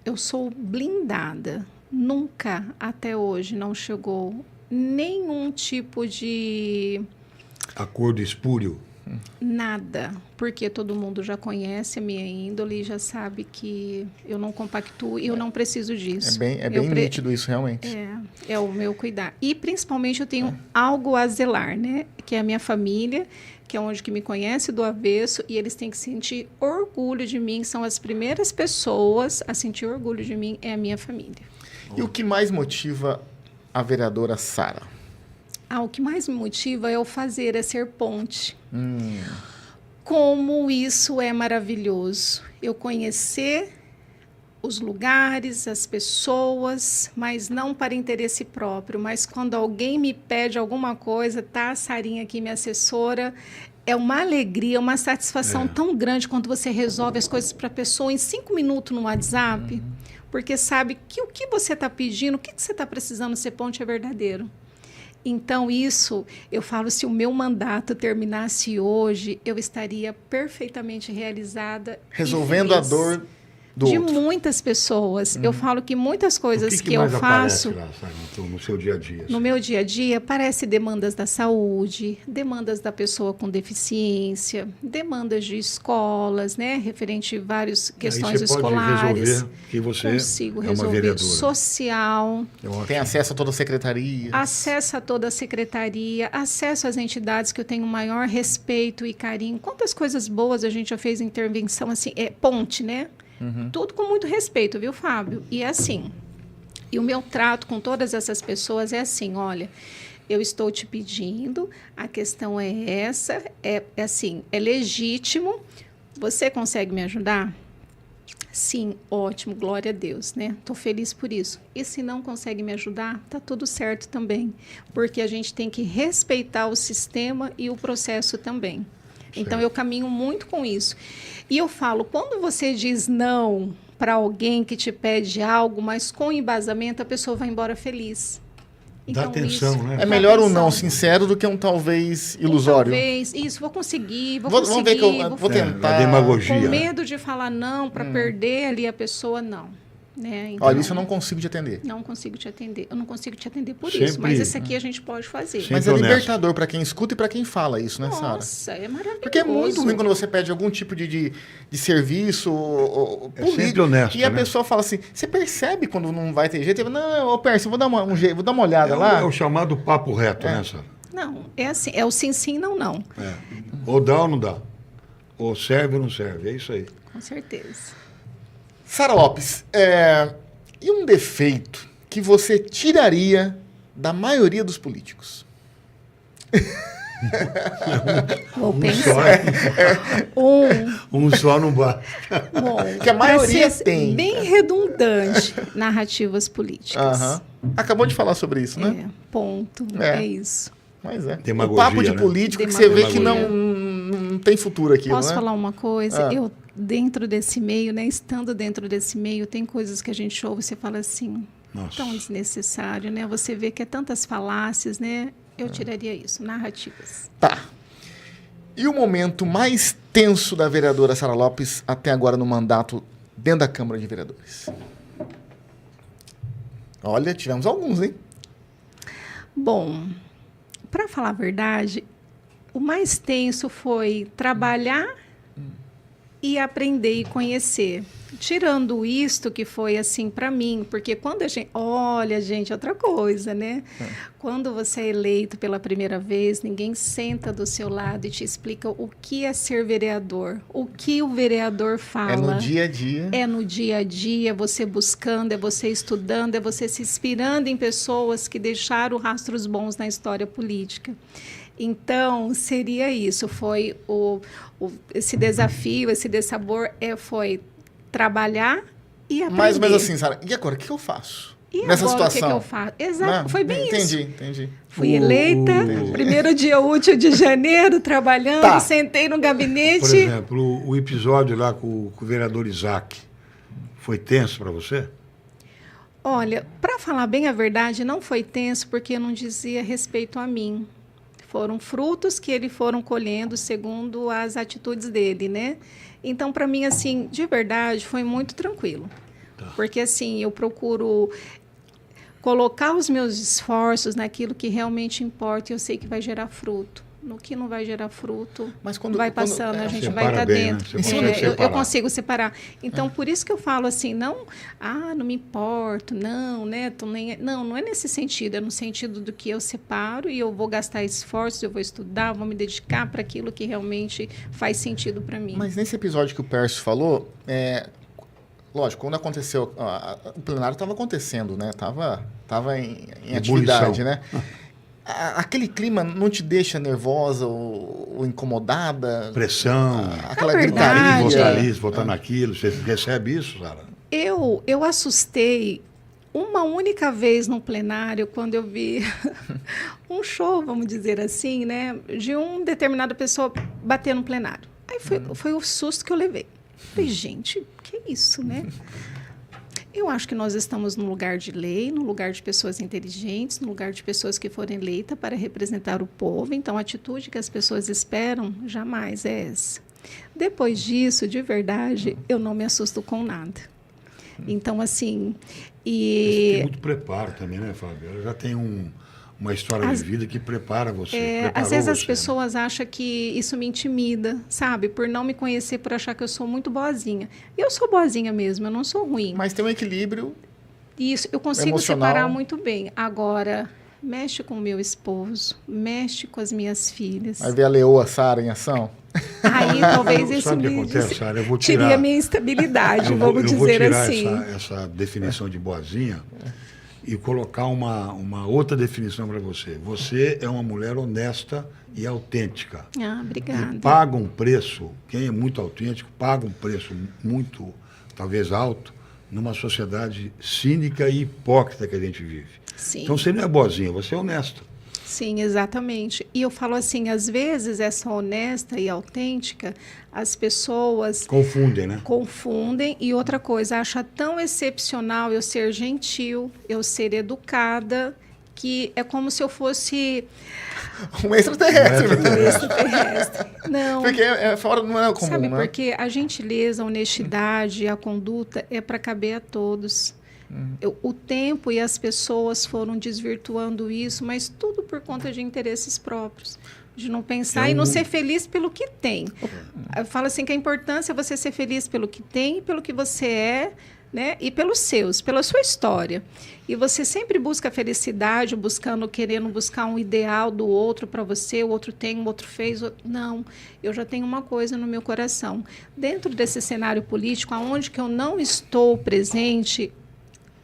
eu sou blindada nunca, até hoje, não chegou nenhum tipo de Acordo espúrio. nada, porque todo mundo já conhece a minha índole e já sabe que eu não compactuo e eu não preciso disso. É bem nítido isso, realmente. É o meu cuidar. E, principalmente, eu tenho algo a zelar, né? Que é a minha família, que é onde que me conhece do avesso, e eles têm que sentir orgulho de mim. São as primeiras pessoas a sentir orgulho de mim, é a minha família. E o que mais motiva a vereadora Sara? O que mais me motiva é o fazer, é ser ponte. Como isso é maravilhoso. Eu conhecer os lugares, as pessoas, mas não para interesse próprio. Mas quando alguém me pede alguma coisa, tá a Sarinha aqui, minha assessora, é uma alegria, uma satisfação tão grande quando você resolve as coisas para a pessoa em 5 minutos no WhatsApp, porque sabe que o que você está pedindo, o que você está precisando ser ponte é verdadeiro. Então, isso, eu falo, se o meu mandato terminasse hoje, eu estaria perfeitamente realizada. Resolvendo a dor do de outro. Muitas pessoas. Eu falo que muitas coisas O que eu mais faço aparece lá, sabe, no seu dia a dia? no meu dia a dia, aparece demandas da saúde, demandas da pessoa com deficiência, demandas de escolas, né, referente a várias questões Aí você escolares. pode resolver que você Consigo é uma resolver vereadora. social, Tem acesso a toda a secretaria. acesso a toda a secretaria, acesso às entidades que eu tenho maior respeito e carinho. Quantas coisas boas a gente já fez intervenção, assim, ponte, né? Tudo com muito respeito, viu, Fábio? E é assim, e o meu trato com todas essas pessoas é assim, olha, eu estou te pedindo, a questão é essa, é assim, é legítimo, você consegue me ajudar? Sim, ótimo, glória a Deus, né? Estou feliz por isso. E se não consegue me ajudar, tá tudo certo também, porque a gente tem que respeitar o sistema e o processo também. Então, eu caminho muito com isso. E eu falo, quando você diz não para alguém que te pede algo, mas com embasamento, a pessoa vai embora feliz. Dá atenção, isso, né? É dá melhor um atenção. não sincero do que um talvez ilusório. Talvez, isso, vou conseguir, Vamos ver que eu vou tentar. a demagogia. Com medo de falar não, para perder ali a pessoa, não. Né? Então, Olha, isso eu não consigo te atender. não consigo te atender. Eu não consigo te atender por Sempre- isso, mas esse aqui a gente pode fazer. Sempre Mas é honesto. libertador para quem escuta e para quem fala isso, né, Sara? Nossa, é maravilhoso. Porque é muito ruim quando você pede algum tipo de serviço É sempre honesto, e a né? pessoa fala assim, você percebe quando não vai ter jeito? Não, ô Pércio, vou dar uma olhada lá. É o chamado papo reto, né, Sara? Não, é assim, é o sim, sim, não, não. Ou dá ou não dá. Ou serve ou não serve. É isso aí. Com certeza. Sara Lopes, e um defeito que você tiraria da maioria dos políticos? Vou Só, pensar. um só não bate. Bom, Que a maioria pra ser tem. bem redundante, narrativas políticas. Aham. Acabou de falar sobre isso, né? Ponto. É. É isso. Mas é. Demagogia, O papo de né? político que você vê que Demagogia. não tem futuro aquilo, Posso né? falar uma coisa? Ah. Eu, dentro desse meio, né, estando dentro desse meio, tem coisas que a gente ouve e você fala assim, Nossa. tão desnecessário, né? Você vê que é tantas falácias, né? Eu tiraria isso, narrativas. Tá. E o momento mais tenso da vereadora Sara Lopes até agora no mandato dentro da Câmara de Vereadores? Olha, tivemos alguns, hein? Bom, para falar a verdade, o mais tenso foi trabalhar e aprender e conhecer. Tirando isto que foi assim para mim, porque quando a gente... Olha, gente, outra coisa, né? Quando você é eleito pela primeira vez, ninguém senta do seu lado e te explica o que é ser vereador, o que o vereador fala. É no dia a dia. É no dia a dia, você buscando, é você estudando, é você se inspirando em pessoas que deixaram rastros bons na história política. Então, seria isso, foi esse desafio, esse dessabor, foi trabalhar e aprender. Mais ou menos assim, Sara. E agora, o que eu faço? E nessa agora, situação? o que eu faço? Exato, Né? foi bem isso. Entendi. Fui eleita, primeiro dia útil de janeiro, trabalhando, Tá. sentei no Por gabinete. exemplo, o episódio lá com o vereador Isaac foi tenso para você? Olha, para falar bem a verdade, não foi tenso porque não dizia respeito a mim. Foram frutos que ele foram colhendo segundo as atitudes dele, né? Então, para mim, assim, de verdade, foi muito tranquilo. Porque, assim, eu procuro colocar os meus esforços naquilo que realmente importa, e eu sei que vai gerar fruto. No que não vai gerar fruto, Mas vai passando, a gente vai separa estar bem, dentro. né? Você consegue Eu separar. consigo separar. Então, por isso que eu falo assim, não me importo, não, né? Não é nesse sentido, é no sentido do que eu separo e eu vou gastar esforços, eu vou estudar, vou me dedicar para aquilo que realmente faz sentido para mim. Mas nesse episódio que o Pércio falou, lógico, quando aconteceu, o plenário estava acontecendo, né? Tava em atividade, né? Aquele clima não te deixa nervosa ou incomodada? Pressão, Aquela Na gritaria? verdade, votar nisso, votar naquilo. Você recebe isso, Sara? Eu assustei uma única vez no plenário, quando eu vi um show, vamos dizer assim, né, de uma determinada pessoa bater no plenário. Aí foi o susto que eu levei. Falei, gente, que isso, né? Eu acho que nós estamos num lugar de lei, num lugar de pessoas inteligentes, num lugar de pessoas que foram eleitas para representar o povo. Então, a atitude que as pessoas esperam jamais é essa. Depois disso, de verdade, eu não me assusto com nada. Então, assim... Tem muito preparo também, né, Fábio? Ela já tem uma história de vida que prepara você. Às vezes as você, pessoas acham que isso me intimida, sabe? Por não me conhecer, por achar que eu sou muito boazinha. Eu sou boazinha mesmo, eu não sou ruim. Mas tem um equilíbrio. Isso, eu consigo emocional. separar muito bem. Agora, mexe com o meu esposo, mexe com as minhas filhas. Vai ver a leoa Sara em ação? Aí talvez isso Sabe o que me acontece, Sara? Eu vou tire tirar- a minha instabilidade, Eu vou vamos dizer tirar assim. essa definição de boazinha e colocar uma outra definição para você. Você é uma mulher honesta e autêntica. Ah, obrigada. E paga um preço, quem é muito autêntico, paga um preço muito, talvez alto, numa sociedade cínica e hipócrita que a gente vive. Sim. Então você não é boazinha, você é honesta. Sim, exatamente. E eu falo assim, às vezes essa honesta e autêntica, as pessoas Confundem, né? confundem. E outra coisa, acha tão excepcional eu ser gentil, eu ser educada, que é como se eu fosse Um extraterrestre. um extraterrestre. Não. Porque fora não é comum, Sabe, né? porque a gentileza, a honestidade, a conduta é para caber a todos. O tempo e as pessoas foram desvirtuando isso, mas tudo por conta de interesses próprios. De não pensar e não ser feliz pelo que tem. Eu falo assim que a importância é você ser feliz pelo que tem, pelo que você é, né? E pelos seus, pela sua história. E você sempre busca a felicidade, querendo buscar um ideal do outro para você, o outro tem, o outro fez. Não, eu já tenho uma coisa no meu coração. Dentro desse cenário político, aonde que eu não estou presente,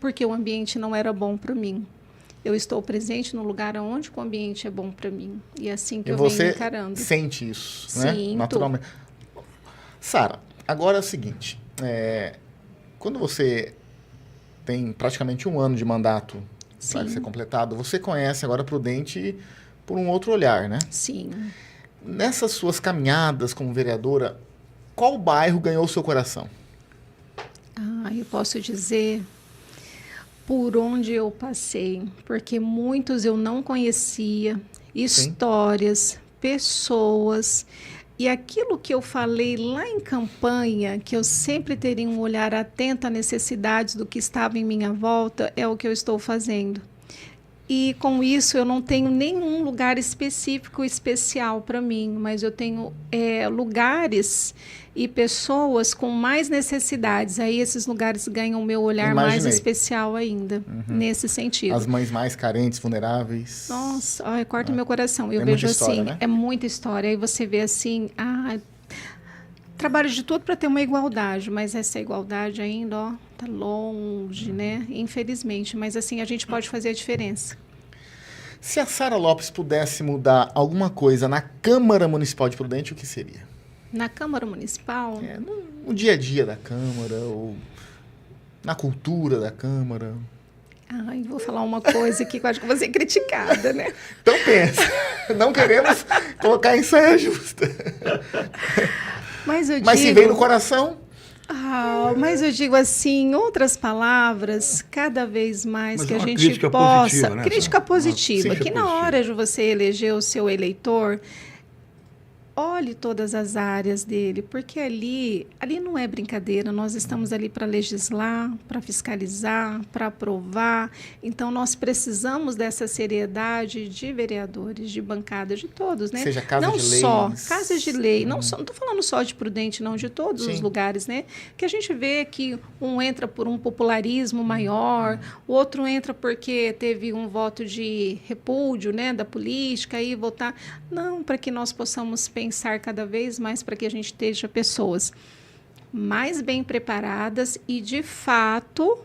porque o ambiente não era bom para mim. Eu estou presente no lugar onde o ambiente é bom para mim. E é assim que E eu venho você encarando. sente isso, né? Sinto. Naturalmente. Sara, agora é o seguinte. Quando você tem praticamente 1 ano de mandato para Sim. ser completado, você conhece agora Prudente por um outro olhar, né? Sim. Nessas suas caminhadas como vereadora, qual bairro ganhou o seu coração? Eu posso dizer por onde eu passei, porque muitos eu não conhecia, histórias, pessoas, e aquilo que eu falei lá em campanha, que eu sempre teria um olhar atento às necessidades do que estava em minha volta, é o que eu estou fazendo. E com isso eu não tenho nenhum lugar específico, especial para mim, mas eu tenho lugares e pessoas com mais necessidades. Aí esses lugares ganham o meu olhar mais Imaginei. especial ainda, nesse sentido. As mães mais carentes, vulneráveis. Nossa, corta meu coração. Eu É vejo muita história, assim, né? é muita história. Aí você vê assim, trabalho de tudo para ter uma igualdade, mas essa igualdade ainda, tá longe, né? Infelizmente, mas assim a gente pode fazer a diferença. Se a Sara Lopes pudesse mudar alguma coisa na Câmara Municipal de Prudente, o que seria? Na Câmara Municipal, No dia a dia da Câmara, ou na cultura da Câmara. Vou falar uma coisa aqui que eu acho que vou ser criticada, né? Então pensa, não queremos colocar em saia justa. Mas eu Mas digo, se vem no coração, mas eu digo assim, em outras palavras, cada vez mais Mas que é a uma gente crítica possa... positiva, né, Crítica Sara? positiva, Uma que crítica na positiva. hora de você eleger o seu eleitor, olhe todas as áreas dele, porque ali não é brincadeira, nós estamos ali para legislar, para fiscalizar, para aprovar. Então, nós precisamos dessa seriedade de vereadores, de bancada, de todos, né? Seja casa não de leis. só casas de lei, não estou falando só de Prudente, não, de todos os lugares, né? Que a gente vê que um entra por um popularismo maior, o outro entra porque teve um voto de repúdio, né, da política, e votar. Não, para que nós possamos pensar cada vez mais para que a gente esteja pessoas mais bem preparadas e, de fato,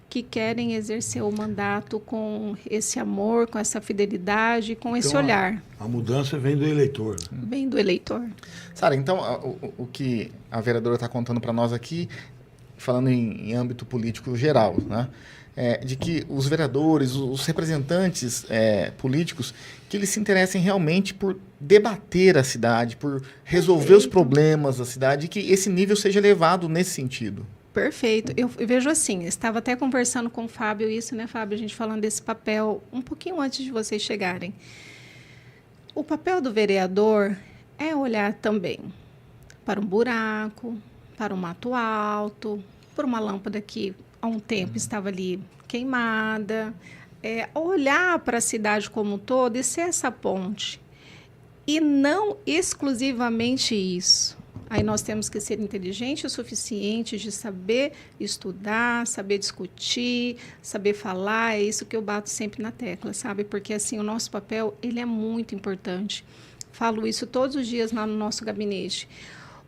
que querem exercer o mandato com esse amor, com essa fidelidade, com esse olhar. A mudança vem do eleitor. Vem do eleitor. Sara, então, o que a vereadora está contando para nós aqui, falando em âmbito político geral, né? De que os vereadores, os representantes políticos, que eles se interessem realmente por debater a cidade, por resolver os problemas da cidade, e que esse nível seja elevado nesse sentido. Perfeito. Eu vejo assim, estava até conversando com o Fábio isso, né, Fábio? A gente falando desse papel um pouquinho antes de vocês chegarem. O papel do vereador é olhar também para um buraco, para um mato alto, por uma lâmpada que há um tempo estava ali queimada, olhar para a cidade como um todo e ser essa ponte. E não exclusivamente isso. Aí nós temos que ser inteligentes o suficiente de saber estudar, saber discutir, saber falar. É isso que eu bato sempre na tecla, sabe? Porque assim, o nosso papel, ele é muito importante. Falo isso todos os dias lá no nosso gabinete.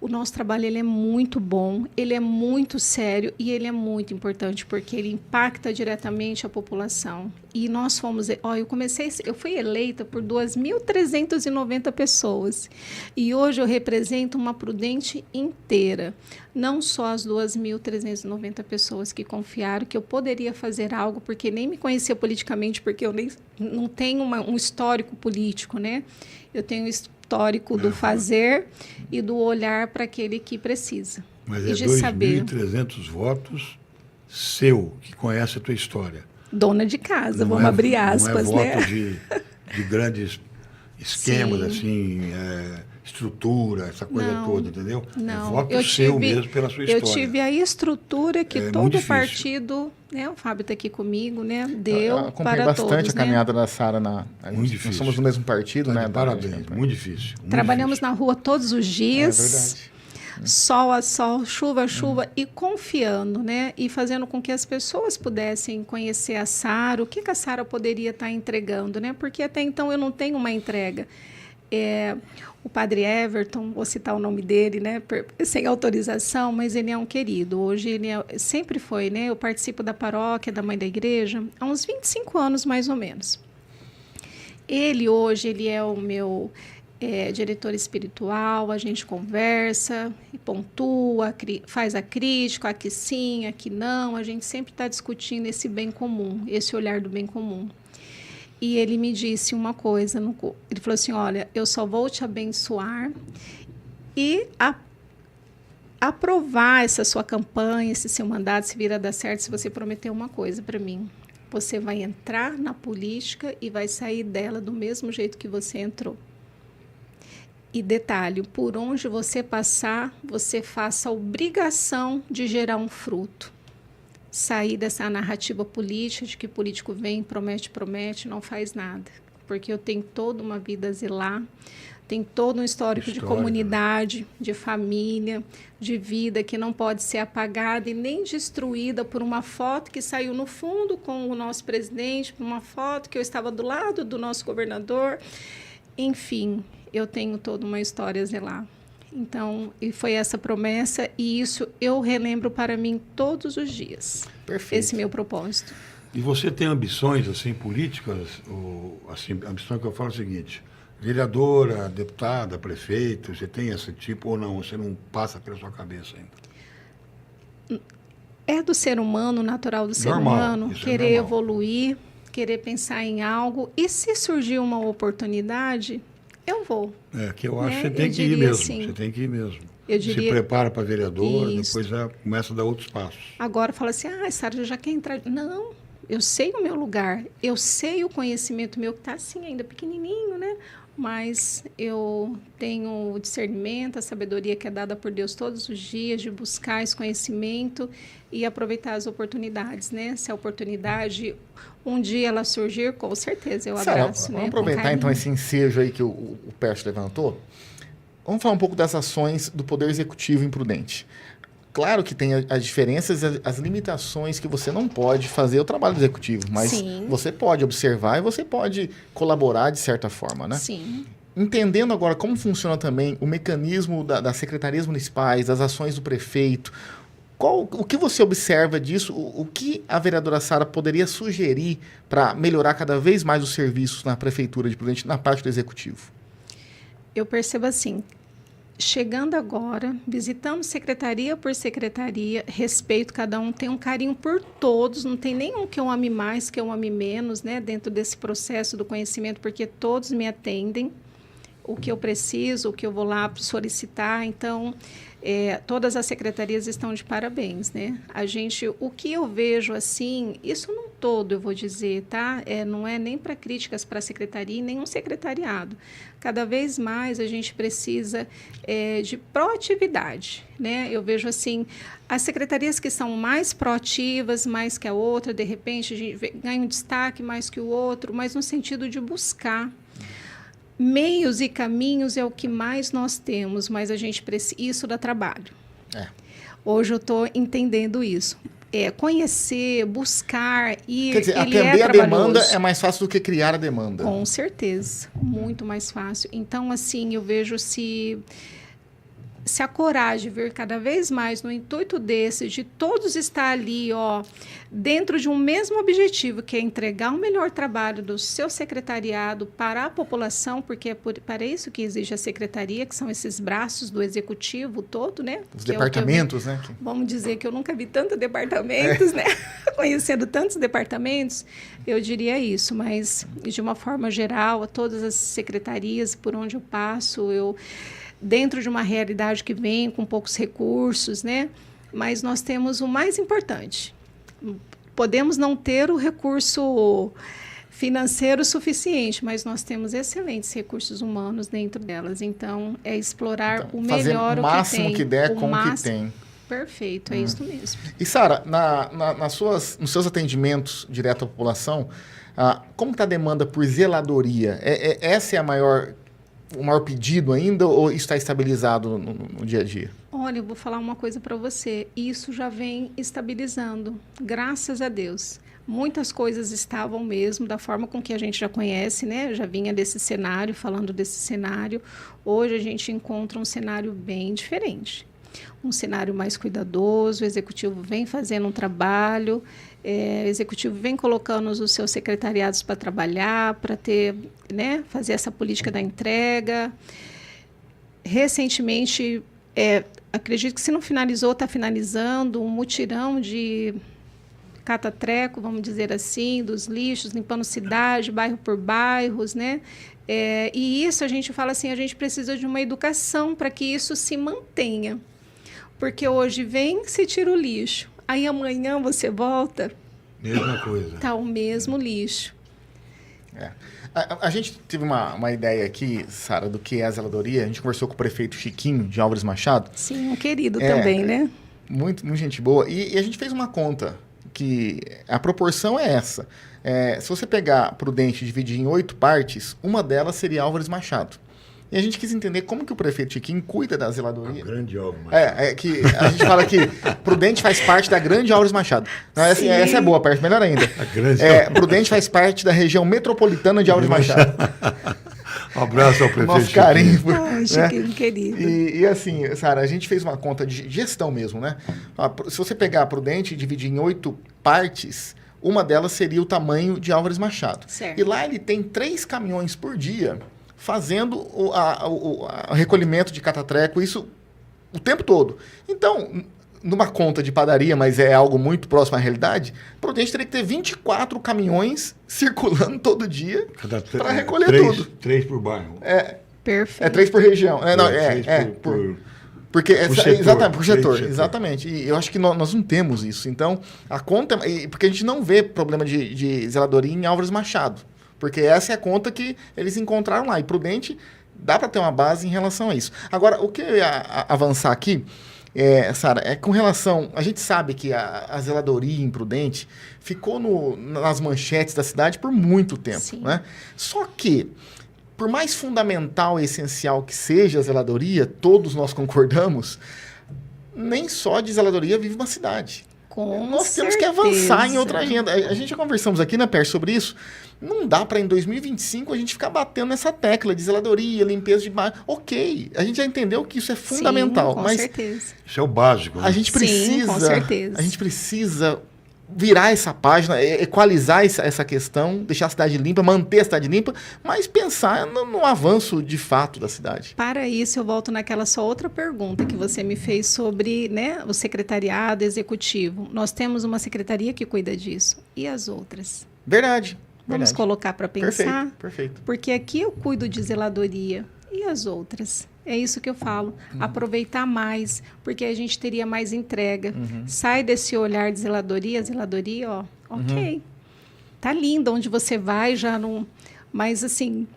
O nosso trabalho, ele é muito bom, ele é muito sério e ele é muito importante, porque ele impacta diretamente a população. E nós fomos... eu fui eleita por 2.390 pessoas. E hoje eu represento uma Prudente inteira. Não só as 2.390 pessoas que confiaram que eu poderia fazer algo, porque nem me conhecia politicamente, porque eu não tenho um histórico político, né? Eu tenho histórico do fazer e do olhar para aquele que precisa. Mas é 2.300 votos seu, que conhece a tua história. Dona de casa, vamos abrir aspas, não é né? voto de grandes esquemas, assim, estrutura, essa coisa toda, entendeu? Não, é voto seu mesmo pela sua história. Eu tive a estrutura que todo partido, né, o Fábio está aqui comigo, né, deu para todos. Acompanhei bastante a caminhada da Sara. Muito difícil. Nós somos do mesmo partido, né? Parabéns, muito difícil. Trabalhamos na rua todos os dias. É verdade. Sol a sol, chuva a chuva, e confiando, né? E fazendo com que as pessoas pudessem conhecer a Sara, o que a Sara poderia estar entregando, né? Porque até então eu não tenho uma entrega. O padre Everton, vou citar o nome dele, né? Sem autorização, mas ele é um querido. Hoje ele sempre foi, né? Eu participo da paróquia da Mãe da Igreja há uns 25 anos, mais ou menos. Hoje ele é o meu diretor espiritual, a gente conversa e pontua, faz a crítica, aqui sim, aqui não, a gente sempre está discutindo esse bem comum, esse olhar do bem comum. E ele me disse uma coisa, ele falou assim, olha, eu só vou te abençoar e aprovar essa sua campanha, esse seu mandato, se vir a dar certo, se você prometer uma coisa para mim. Você vai entrar na política e vai sair dela do mesmo jeito que você entrou. E detalhe, por onde você passar, você faça a obrigação de gerar um fruto. Sair dessa narrativa política, de que político vem, promete, não faz nada. Porque eu tenho toda uma vida a zelar, tenho todo um histórico de comunidade, de família, de vida, que não pode ser apagada e nem destruída por uma foto que saiu no fundo com o nosso presidente, por uma foto que eu estava do lado do nosso governador. Enfim, eu tenho toda uma história a zelar. Então, e foi essa promessa, e isso eu relembro para mim todos os dias. Perfeito. Esse meu propósito. E você tem ambições, assim, políticas? Ou, assim, a ambição que eu falo é o seguinte, vereadora, deputada, prefeito, você tem esse tipo ou não? Você não passa pela sua cabeça ainda? É do ser humano, natural do ser humano, querer evoluir, querer pensar em algo. E se surgir uma oportunidade, eu vou. Que eu acho que você tem que ir mesmo. Assim, você tem que ir mesmo. Se prepara para vereador, depois já começa a dar outros passos. Agora fala assim, Sara, já quer entrar... Não, eu sei o meu lugar, eu sei o conhecimento meu que está assim ainda pequenininho, né? mas eu tenho o discernimento, a sabedoria que é dada por Deus todos os dias de buscar esse conhecimento e aproveitar as oportunidades, né? Se a oportunidade um dia ela surgir, com certeza eu abraço. Vamos aproveitar então esse ensejo aí que o Pércio levantou. Vamos falar um pouco das ações do Poder Executivo imprudente. Claro que tem as diferenças, as limitações que você não pode fazer o trabalho do executivo, mas Sim. você pode observar e você pode colaborar de certa forma, né? Sim. Entendendo agora como funciona também o mecanismo das secretarias municipais, das ações do prefeito, o que você observa disso? O que a vereadora Sara poderia sugerir para melhorar cada vez mais os serviços na Prefeitura de Prudente, na parte do executivo? Eu percebo assim, chegando agora, visitando secretaria por secretaria, respeito cada um, tenho um carinho por todos, não tem nenhum que eu ame mais, que eu ame menos, né, dentro desse processo do conhecimento, porque todos me atendem, o que eu preciso, o que eu vou lá solicitar, então, todas as secretarias estão de parabéns, né? O que eu vejo assim, isso num todo, eu vou dizer, tá? Não é nem para críticas para a secretaria e nenhum secretariado. Cada vez mais a gente precisa de proatividade, né? Eu vejo assim, as secretarias que são mais proativas, mais que a outra, de repente a gente ganha um destaque mais que o outro, mas no sentido de buscar. Meios e caminhos é o que mais nós temos, mas a gente precisa... Isso dá trabalho. Hoje eu estou entendendo isso. Conhecer, buscar, ir... Quer dizer, atender a demanda é mais fácil do que criar a demanda. Com certeza. Muito mais fácil. Então, assim, eu vejo se a coragem vir cada vez mais no intuito desse, de todos estar ali, dentro de um mesmo objetivo, que é entregar o melhor trabalho do seu secretariado para a população, porque é para isso que existe a secretaria, que são esses braços do executivo todo, né? Os departamentos, né? Vamos dizer que eu nunca vi tantos departamentos, né? Conhecendo tantos departamentos, eu diria isso, mas de uma forma geral, a todas as secretarias por onde eu passo, dentro de uma realidade que vem com poucos recursos, né? Mas nós temos o mais importante. Podemos não ter o recurso financeiro suficiente, mas nós temos excelentes recursos humanos dentro delas. Então, é explorar o melhor, o máximo que der com o que tem. Perfeito, é isso mesmo. E, Sara, nos seus atendimentos direto à população, como está a demanda por zeladoria? Essa é o maior pedido ainda ou está estabilizado no dia a dia? Olha, eu vou falar uma coisa para você. Isso já vem estabilizando, graças a Deus. Muitas coisas estavam mesmo da forma com que a gente já conhece, né? Já vinha desse cenário, falando desse cenário. Hoje a gente encontra um cenário bem diferente. Um cenário mais cuidadoso, o executivo vem fazendo um trabalho, o executivo vem colocando os seus secretariados para trabalhar, para ter, né, fazer essa política da entrega. Recentemente, acredito que se não finalizou, está finalizando um mutirão de catatreco, vamos dizer assim, dos lixos, limpando cidade, bairro por bairros, né? E isso a gente fala assim, a gente precisa de uma educação para que isso se mantenha. Porque hoje vem, se tira o lixo. Aí amanhã você volta... Mesma coisa. Está o mesmo lixo. A gente teve uma ideia aqui, Sara, do que é a zeladoria. A gente conversou com o prefeito Chiquinho, de Álvares Machado. Sim, um querido também, né? Muito gente boa. E a gente fez uma conta, que a proporção é essa. Se você pegar Prudente e dividir em 8 partes, uma delas seria Álvares Machado. E a gente quis entender como que o prefeito Chiquinho cuida da zeladoria. A grande Álvares Machado. Que a gente fala que Prudente faz parte da grande Álvares Machado. Não, essa é boa, Pércio, melhor ainda. Prudente faz parte da região metropolitana de Álvares Machado. Um abraço ao prefeito Nosso carinho. Chiquinho querido. E assim, Sara, a gente fez uma conta de gestão mesmo, né? Se você pegar Prudente e dividir em 8 partes, uma delas seria o tamanho de Álvares Machado. Certo. E lá ele tem 3 caminhões por dia fazendo o recolhimento de catatreco, isso o tempo todo. Então, numa conta de padaria, mas é algo muito próximo à realidade, Prudente teria que ter 24 caminhões circulando todo dia para recolher tudo. 3 por bairro. Perfeito. 3 por região. Porque por setor, exatamente, por setor, setor. exatamente. E eu acho que nós não temos isso. Então, a conta... Porque a gente não vê problema de zeladoria em Álvares Machado. Porque essa é a conta que eles encontraram lá. E prudente, dá para ter uma base em relação a isso. Agora, o que eu ia avançar aqui, Sara, é com relação... A gente sabe que a zeladoria imprudente ficou nas manchetes da cidade por muito tempo. Sim. Né? Só que, por mais fundamental e essencial que seja a zeladoria, todos nós concordamos, nem só de zeladoria vive uma cidade. Nós temos que avançar em outra agenda. A gente já conversamos aqui, né, Per, sobre isso. Não dá para, em 2025, a gente ficar batendo nessa tecla de zeladoria, limpeza de bairro. Ok, a gente já entendeu que isso é fundamental. Sim, com mas certeza. Isso é o básico. Né? A gente precisa, Sim, com certeza. A gente precisa virar essa página, equalizar essa questão, deixar a cidade limpa, manter a cidade limpa, mas pensar no avanço de fato da cidade. Para isso, eu volto naquela sua outra pergunta que você me fez sobre, né, o secretariado executivo. Nós temos uma secretaria que cuida disso. E as outras? Verdade. Vamos colocar para pensar? Perfeito. Porque aqui eu cuido de zeladoria. E as outras? É isso que eu falo. Aproveitar mais, porque a gente teria mais entrega. Sai desse olhar de zeladoria, ó, ok. Tá lindo onde você vai, já não... Mas assim...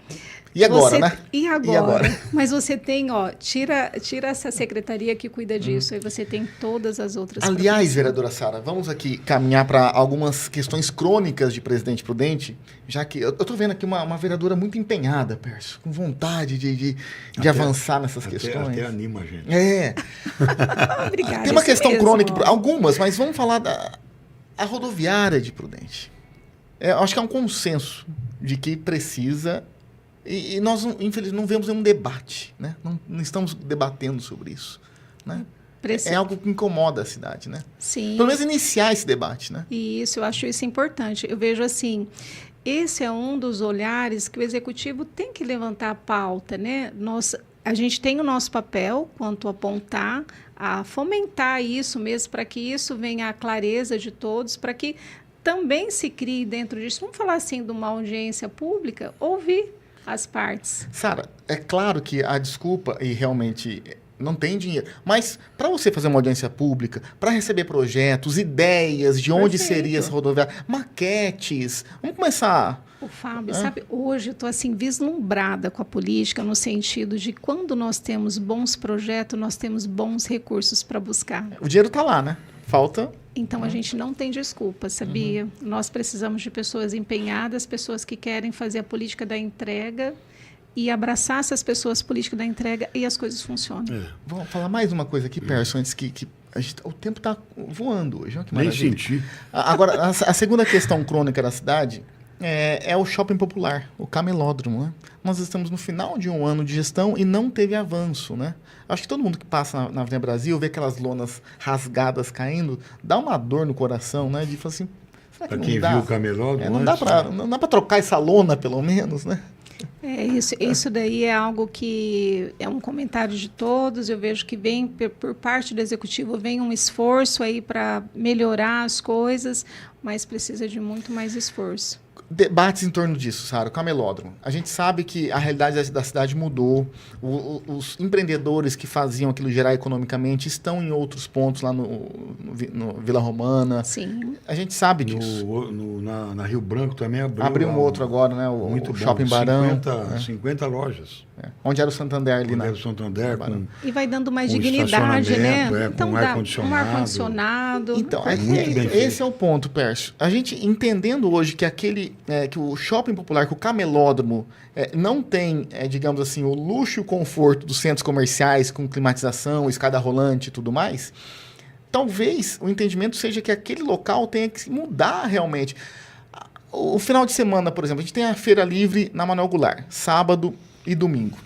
E agora, né? E agora? Mas você tem, tira essa secretaria que cuida disso, aí você tem todas as outras. Aliás, vereadora Sara, vamos aqui caminhar para algumas questões crônicas de Presidente Prudente, já que eu estou vendo aqui uma vereadora muito empenhada, Pércio, com vontade de avançar nessas questões. Até anima a gente. Obrigada. Tem uma questão crônica, algumas, mas vamos falar a rodoviária de Prudente. Eu acho que é um consenso de que precisa... E nós, infelizmente, não vemos nenhum debate, né? Não estamos debatendo sobre isso, né? É algo que incomoda a cidade, né? Sim. Pelo menos iniciar esse debate, né? Isso, eu acho isso importante. Eu vejo assim, esse é um dos olhares que o executivo tem que levantar a pauta, né? A gente tem o nosso papel quanto a apontar, a fomentar isso mesmo, para que isso venha à clareza de todos, para que também se crie dentro disso. Vamos falar assim de uma audiência pública, ouvir as partes. Sara, é claro que a desculpa, e realmente não tem dinheiro, mas para você fazer uma audiência pública, para receber projetos, ideias de onde seria essa rodoviária, maquetes, vamos começar... O Fábio, sabe, hoje eu estou assim vislumbrada com a política no sentido de quando nós temos bons projetos, nós temos bons recursos para buscar. O dinheiro está lá, né? Falta... Então, a gente não tem desculpa, sabia? Nós precisamos de pessoas empenhadas, pessoas que querem fazer a política da entrega e abraçar essas pessoas, política da entrega, e as coisas funcionam. Vou falar mais uma coisa aqui, Pércio, antes que o tempo está voando hoje. Olha que Nem maravilha. senti. Agora, a segunda questão crônica da cidade é o shopping popular, o camelódromo, né? Nós estamos no final de um ano de gestão e não teve avanço, né? Acho que todo mundo que passa na Avenida Brasil vê aquelas lonas rasgadas caindo, dá uma dor no coração, né? De falar assim, será que Para não quem dá? viu o camelódromo Não dá para trocar essa lona, pelo menos, né? Isso daí é algo que é um comentário de todos. Eu vejo que vem por parte do executivo, vem um esforço aí para melhorar as coisas, mas precisa de muito mais esforço. Debates em torno disso, Sara, o camelódromo. A gente sabe que a realidade da cidade mudou. Os empreendedores que faziam aquilo gerar economicamente estão em outros pontos lá no Vila Romana. Sim. A gente sabe disso. Na Rio Branco também abriu um outro agora, né? O Shopping bom, Barão. 50 lojas. Onde era o Santander ali, né? Onde era o Santander. E vai dando mais com dignidade, né? Então com um ar-condicionado. Então, esse é o ponto, Pércio. A gente entendendo hoje que que o shopping popular, que o camelódromo não tem, digamos assim, o luxo e o conforto dos centros comerciais com climatização, escada rolante e tudo mais, talvez o entendimento seja que aquele local tenha que mudar realmente. O final de semana, por exemplo, a gente tem a Feira Livre na Manuel Goulart, sábado e domingo.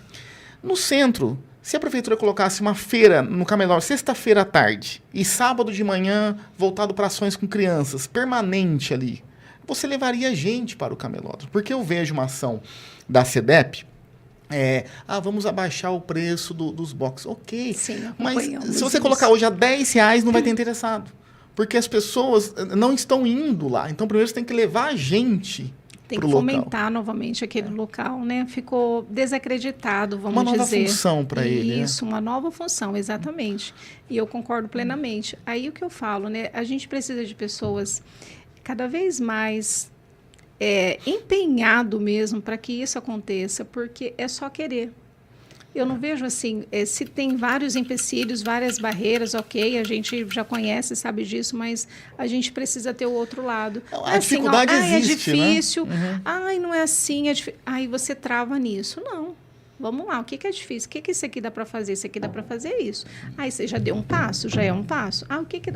No centro, se a prefeitura colocasse uma feira no camelódromo, sexta-feira à tarde, e sábado de manhã voltado para ações com crianças, permanente ali, você levaria gente para o camelódromo. Porque eu vejo uma ação da SEDEP, vamos abaixar o preço dos boxes. Ok, sim, mas se você colocar hoje a R$10, não vai ter interessado. Porque as pessoas não estão indo lá. Então, primeiro você tem que levar a gente tem que fomentar novamente aquele local, né? Ficou desacreditado, vamos dizer. Uma nova função para ele. Isso, uma nova função, exatamente. E eu concordo plenamente. Aí o que eu falo, né? A gente precisa de pessoas cada vez mais empenhado mesmo para que isso aconteça, porque é só querer. Eu não vejo assim, se tem vários empecilhos, várias barreiras, ok, a gente já conhece, sabe disso, mas a gente precisa ter o outro lado. A dificuldade existe, é difícil, né? ai, não é assim, aí você trava nisso. Não, vamos lá, o que é difícil? O que isso aqui dá para fazer? Isso aqui dá para fazer isso. Aí você já deu um passo, já é um passo.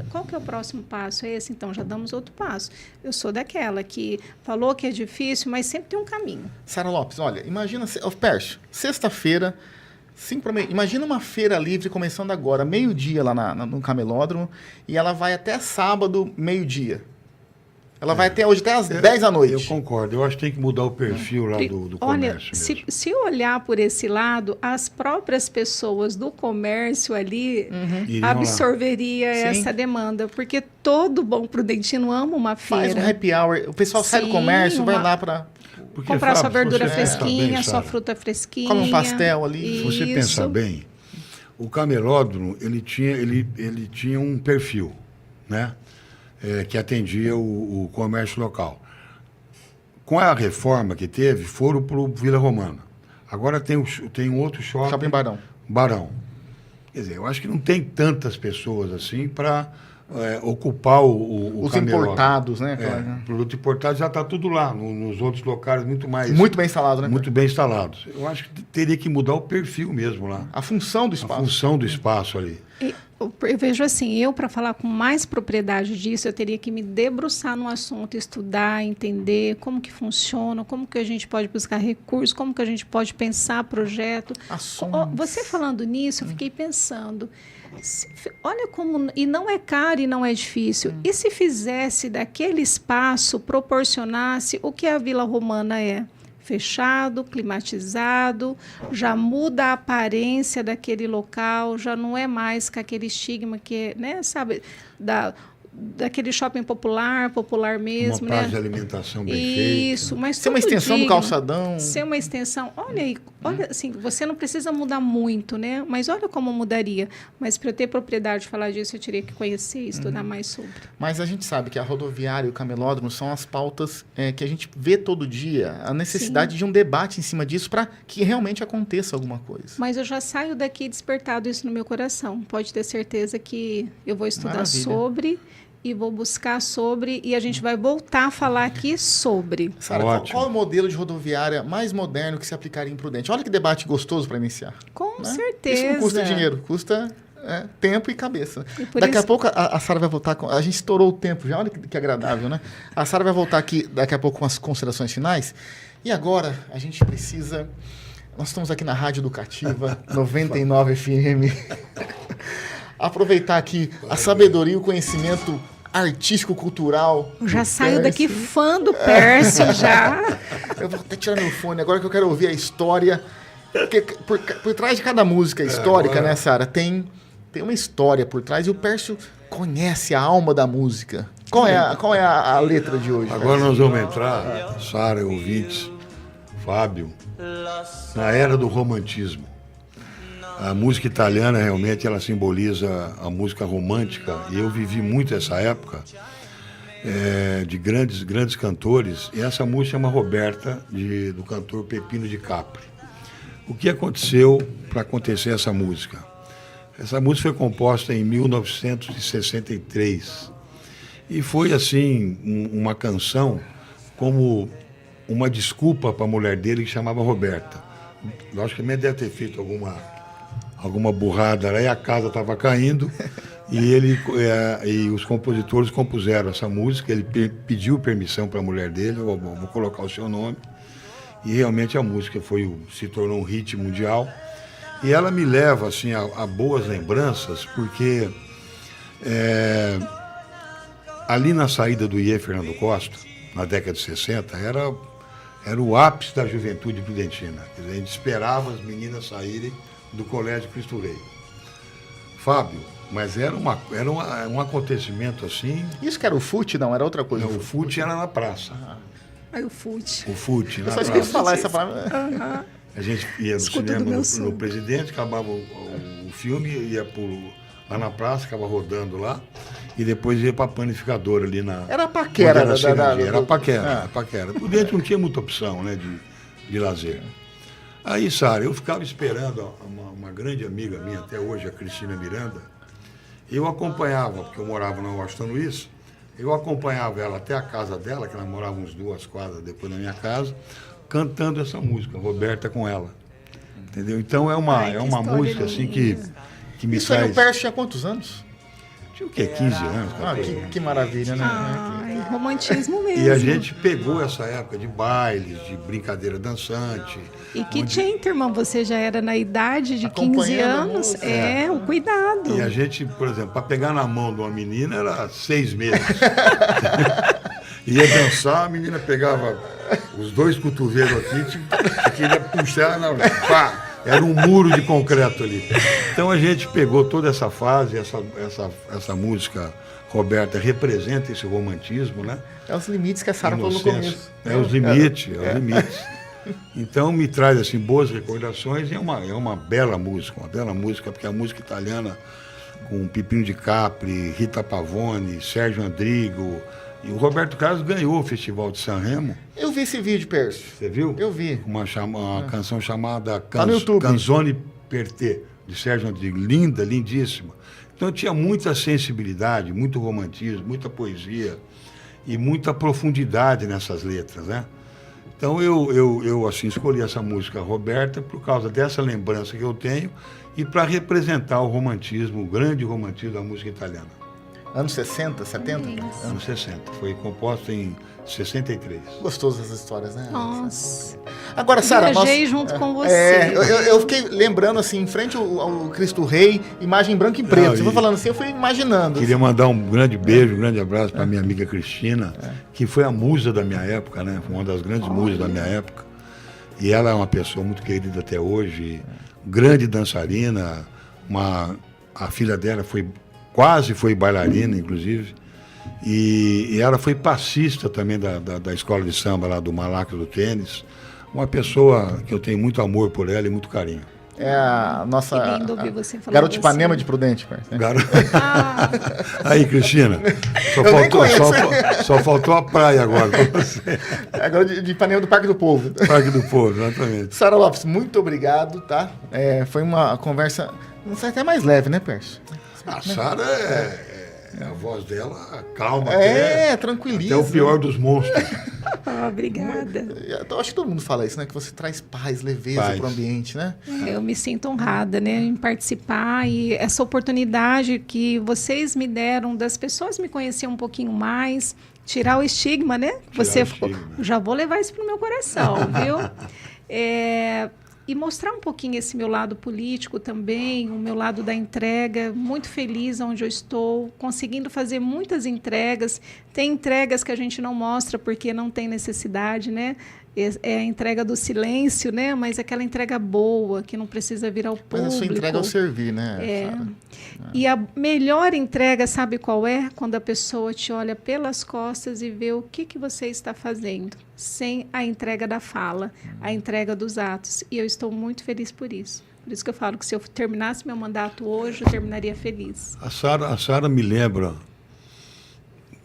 Qual que é o próximo passo? É esse, então já damos outro passo. Eu sou daquela que falou que é difícil, mas sempre tem um caminho. Sara Lopes, olha, imagina, Pércio, sexta-feira, imagina uma feira livre começando agora, meio-dia lá no Camelódromo, e ela vai até sábado, meio-dia. Ela vai até hoje, até às 10 da noite. Eu concordo, eu acho que tem que mudar o perfil lá do comércio mesmo. Se olhar por esse lado, as próprias pessoas do comércio ali absorveria essa demanda, porque todo bom prudentino ama uma feira. Faz um happy hour, o pessoal sai do comércio, vai lá para... comprar sua verdura fresquinha, sua fruta fresquinha. Come um pastel ali. Se você pensar bem, o Camelódromo, ele tinha um perfil, né? Que atendia o comércio local. Com a reforma que teve, foram para o Vila Romana. Agora tem um outro shopping. Shopping Barão. Barão. Quer dizer, eu acho que não tem tantas pessoas assim para ocupar o os Camelódromo. Importados, né? Produto importado já está tudo lá, nos outros locais muito bem instalado, né? Muito bem instalados. Eu acho que teria que mudar o perfil mesmo lá. A função do espaço. A função do espaço ali. Eu vejo assim, para falar com mais propriedade disso, eu teria que me debruçar no assunto, estudar, entender como que funciona, como que a gente pode buscar recursos, como que a gente pode pensar projeto. Você falando nisso, eu fiquei pensando, olha como... E não é caro e não é difícil. E se fizesse daquele espaço, proporcionasse o que a Vila Romana é? Fechado, climatizado, já muda a aparência daquele local, já não é mais com aquele estigma que, né, sabe, daquele shopping popular mesmo, uma né? praça de alimentação bem feita. Isso, mas ser uma extensão do calçadão. Ser uma extensão. Olha, assim, você não precisa mudar muito, né? Mas olha como mudaria. Mas para eu ter propriedade de falar disso, eu teria que conhecer e estudar mais sobre. Mas a gente sabe que a rodoviária e o Camelódromo são as pautas que a gente vê todo dia. A necessidade de um debate em cima disso para que realmente aconteça alguma coisa. Mas eu já saio daqui despertado isso no meu coração. Pode ter certeza que eu vou estudar sobre... e vou buscar sobre, e a gente vai voltar a falar aqui sobre. Sara, qual é o modelo de rodoviária mais moderno que se aplicaria em Prudente? Olha que debate gostoso para iniciar. Com certeza. Isso não custa dinheiro, custa tempo e cabeça. Daqui a pouco a Sara vai voltar com... A gente estourou o tempo já, olha que agradável, né? A Sara vai voltar aqui daqui a pouco com as considerações finais. E agora a gente precisa... Nós estamos aqui na Rádio Educativa, 99 FM. Aproveitar aqui a sabedoria e o conhecimento artístico, cultural. Eu já saio daqui fã do Pércio, já. Eu vou até tirar meu fone agora que eu quero ouvir a história. Porque por trás de cada música histórica, né, Sara, tem uma história por trás e o Pércio conhece a alma da música. Qual é a letra de hoje? Agora nós vamos entrar, Sara, ouvintes, Fábio, na era do romantismo. A música italiana, realmente, ela simboliza a música romântica. E eu vivi muito essa época de grandes cantores. E essa música é uma Roberta, do cantor Peppino di Capri. O que aconteceu para acontecer essa música? Essa música foi composta em 1963. E foi, assim, uma canção como uma desculpa para a mulher dele que chamava Roberta. Logicamente deve ter feito alguma burrada lá e a casa estava caindo e os compositores compuseram essa música. Ele pediu permissão para a mulher dele, vou colocar o seu nome, e realmente a música se tornou um hit mundial. E ela me leva assim a boas lembranças, porque ali na saída do IE Fernando Costa, na década de 60, era o ápice da juventude prudentina. Quer dizer, a gente esperava as meninas saírem do Colégio Cristo Rei. Fábio, mas era um acontecimento assim... Isso que era o fute, não? Era outra coisa? Não, o fute era na praça. Aí o fute. O fute, na praça. Eu só praça. esqueci de falar essa palavra. A gente ia no cinema no Presidente, acabava o filme, ia lá na praça, ficava rodando lá. e depois ia para a panificadora ali na... Era a paquera. Era a paquera. Por dentro não tinha muita opção, né, de lazer. Aí, Sara, eu ficava esperando uma grande amiga minha, até hoje, a Cristina Miranda. Eu acompanhava, porque eu morava na Washington Luiz, eu acompanhava ela até a casa dela, que ela morava uns 2 quadras depois da minha casa, cantando essa música, Roberta com ela. Entendeu? Então é uma música assim que me Isso traz... aí o Pércio tinha quantos anos? Tinha o quê? 15 anos? Que maravilha, né? Ai, romantismo mesmo. E a gente pegou essa época de bailes, de brincadeira dançante. E que gentleman, você já era na idade de 15 Acompanhando a anos. música. O cuidado. E a gente, por exemplo, para pegar na mão de uma menina era 6 meses. Ia dançar, a menina pegava os 2 cotovelos aqui, queria puxar, pá, era um muro de concreto ali. Então a gente pegou toda essa fase, essa música, Roberta, representa esse romantismo, né? É os limites que a Sara falou no começo. É os limites. Então me traz assim boas recordações e é uma bela música, porque a música italiana com Pipino de Capri, Rita Pavone, Sérgio Andrigo, e o Roberto Carlos ganhou o Festival de Sanremo. Eu vi esse vídeo, Pércio. Você viu? Eu vi. Uma canção chamada Tá no YouTube. Canzone per te, de Sérgio Andrigo. Linda, lindíssima. Então tinha muita sensibilidade, muito romantismo, muita poesia e muita profundidade nessas letras, né? Então eu assim, escolhi essa música Roberta por causa dessa lembrança que eu tenho e para representar o romantismo, o grande romantismo da música italiana. Anos 60, 70? Anos 60. Foi composta em 63. Gostoso essas histórias, né? Nossa. Agora, Sara, Viajei junto com você. Eu fiquei lembrando assim, em frente ao Cristo Rei, imagem branco e preto. Você foi falando assim, eu fui imaginando. Queria mandar um grande beijo, um grande abraço para minha amiga Cristina, que foi a musa da minha época, né? Foi uma das grandes musas da minha época. E ela é uma pessoa muito querida até hoje, grande dançarina. A filha dela quase foi bailarina, inclusive. E ela foi passista também da escola de samba lá do Malaco do Tênis. Uma pessoa que eu tenho muito amor por ela e muito carinho. É a nossa Que lindo ouvir você falando Garota Ipanema assim. de Prudente, Pércio. Aí, Cristina, só faltou a praia agora para você. Agora de Ipanema do Parque do Povo. Parque do Povo, exatamente. Sara Lopes, muito obrigado, tá? Foi uma conversa, não sei, até mais leve, né, Pércio? A Sara a voz dela calma, tranquiliza. Até o pior dos monstros. Obrigada. Eu acho que todo mundo fala isso, né? Que você traz paz, leveza pro ambiente, né? Eu me sinto honrada, né, em participar e essa oportunidade que vocês me deram das pessoas me conhecer um pouquinho mais, tirar o estigma, né? Já vou levar isso pro meu coração, viu? E mostrar um pouquinho esse meu lado político também, o meu lado da entrega, muito feliz onde eu estou, conseguindo fazer muitas entregas. Tem entregas que a gente não mostra porque não tem necessidade, né? É a entrega do silêncio, né? Mas aquela entrega boa, que não precisa vir ao público. Mas a sua entrega ao servir, né? Sara? E a melhor entrega, sabe qual é? Quando a pessoa te olha pelas costas e vê o que você está fazendo, sem a entrega da fala, a entrega dos atos. E eu estou muito feliz por isso. Por isso que eu falo que se eu terminasse meu mandato hoje, eu terminaria feliz. A Sara me lembra,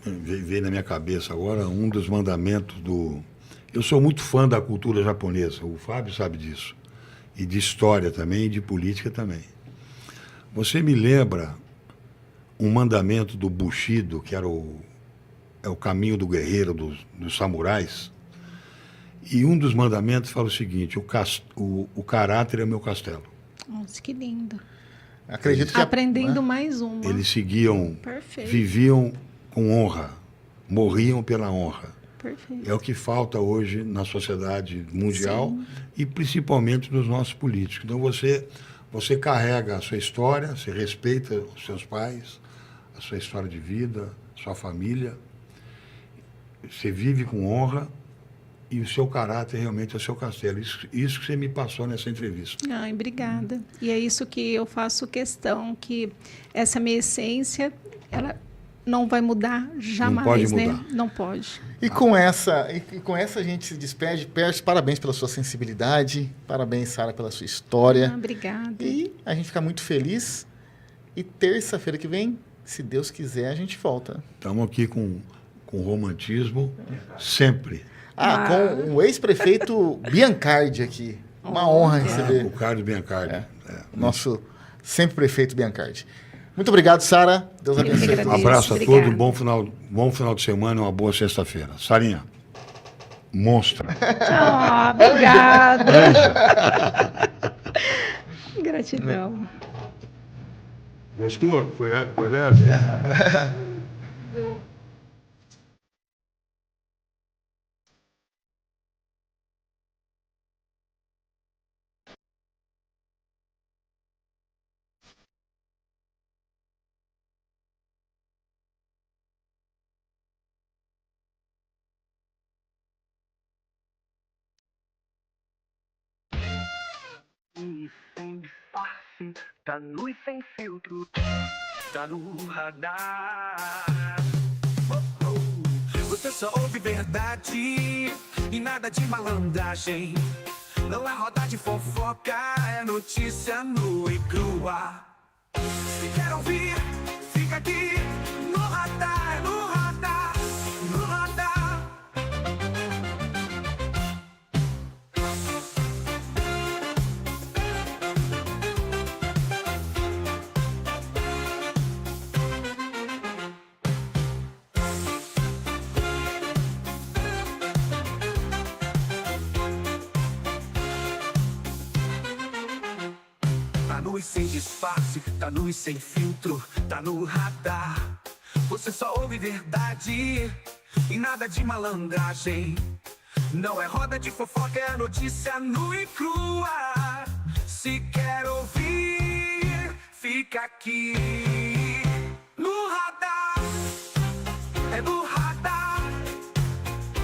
veio na minha cabeça agora, um dos mandamentos do... Eu sou muito fã da cultura japonesa, o Fábio sabe disso. E de história também, e de política também. Você me lembra um mandamento do Bushido, que era o caminho do guerreiro, dos samurais. E um dos mandamentos fala o seguinte, o caráter é meu castelo. Nossa, que lindo. Acredito que aprendendo mais uma. Eles seguiam, Perfeito. viviam com honra, morriam pela honra. Perfeito. É o que falta hoje na sociedade mundial. Sim. E principalmente nos nossos políticos. Então você carrega a sua história, você respeita os seus pais, a sua história de vida, sua família, você vive com honra e o seu caráter realmente é o seu castelo. Isso que você me passou nessa entrevista. Ai, obrigada. E é isso que eu faço questão, que essa minha essência, ela não vai mudar jamais, não pode né? mudar. Não pode. E com essa a gente se despede. Pércio, parabéns pela sua sensibilidade. Parabéns, Sara, pela sua história. Obrigada. E a gente fica muito feliz. E terça-feira que vem Se Deus quiser, a gente volta. Estamos aqui com romantismo sempre. Com o ex-prefeito Biancardi aqui. Uma honra receber O Carlos Biancardi. nosso sempre prefeito Biancardi. Muito obrigado, Sara. Deus abençoe. agradeço. todos. Abraço a Obrigada. todos, bom final de semana, uma boa sexta-feira. Sarinha, monstra. Obrigada. Gratidão. Gostou? Foi essa? Sem face, tá nu e sem filtro, tá no radar. Você só ouve verdade e nada de malandragem. Não é roda de fofoca, é notícia nua e crua. Se quer ouvir, fica aqui no radar, no radar, no radar. Tá nu e sem disfarce, tá nu e sem filtro, tá no radar. Você só ouve verdade e nada de malandragem. Não é roda de fofoca, é notícia nua e crua. Se quer ouvir, fica aqui.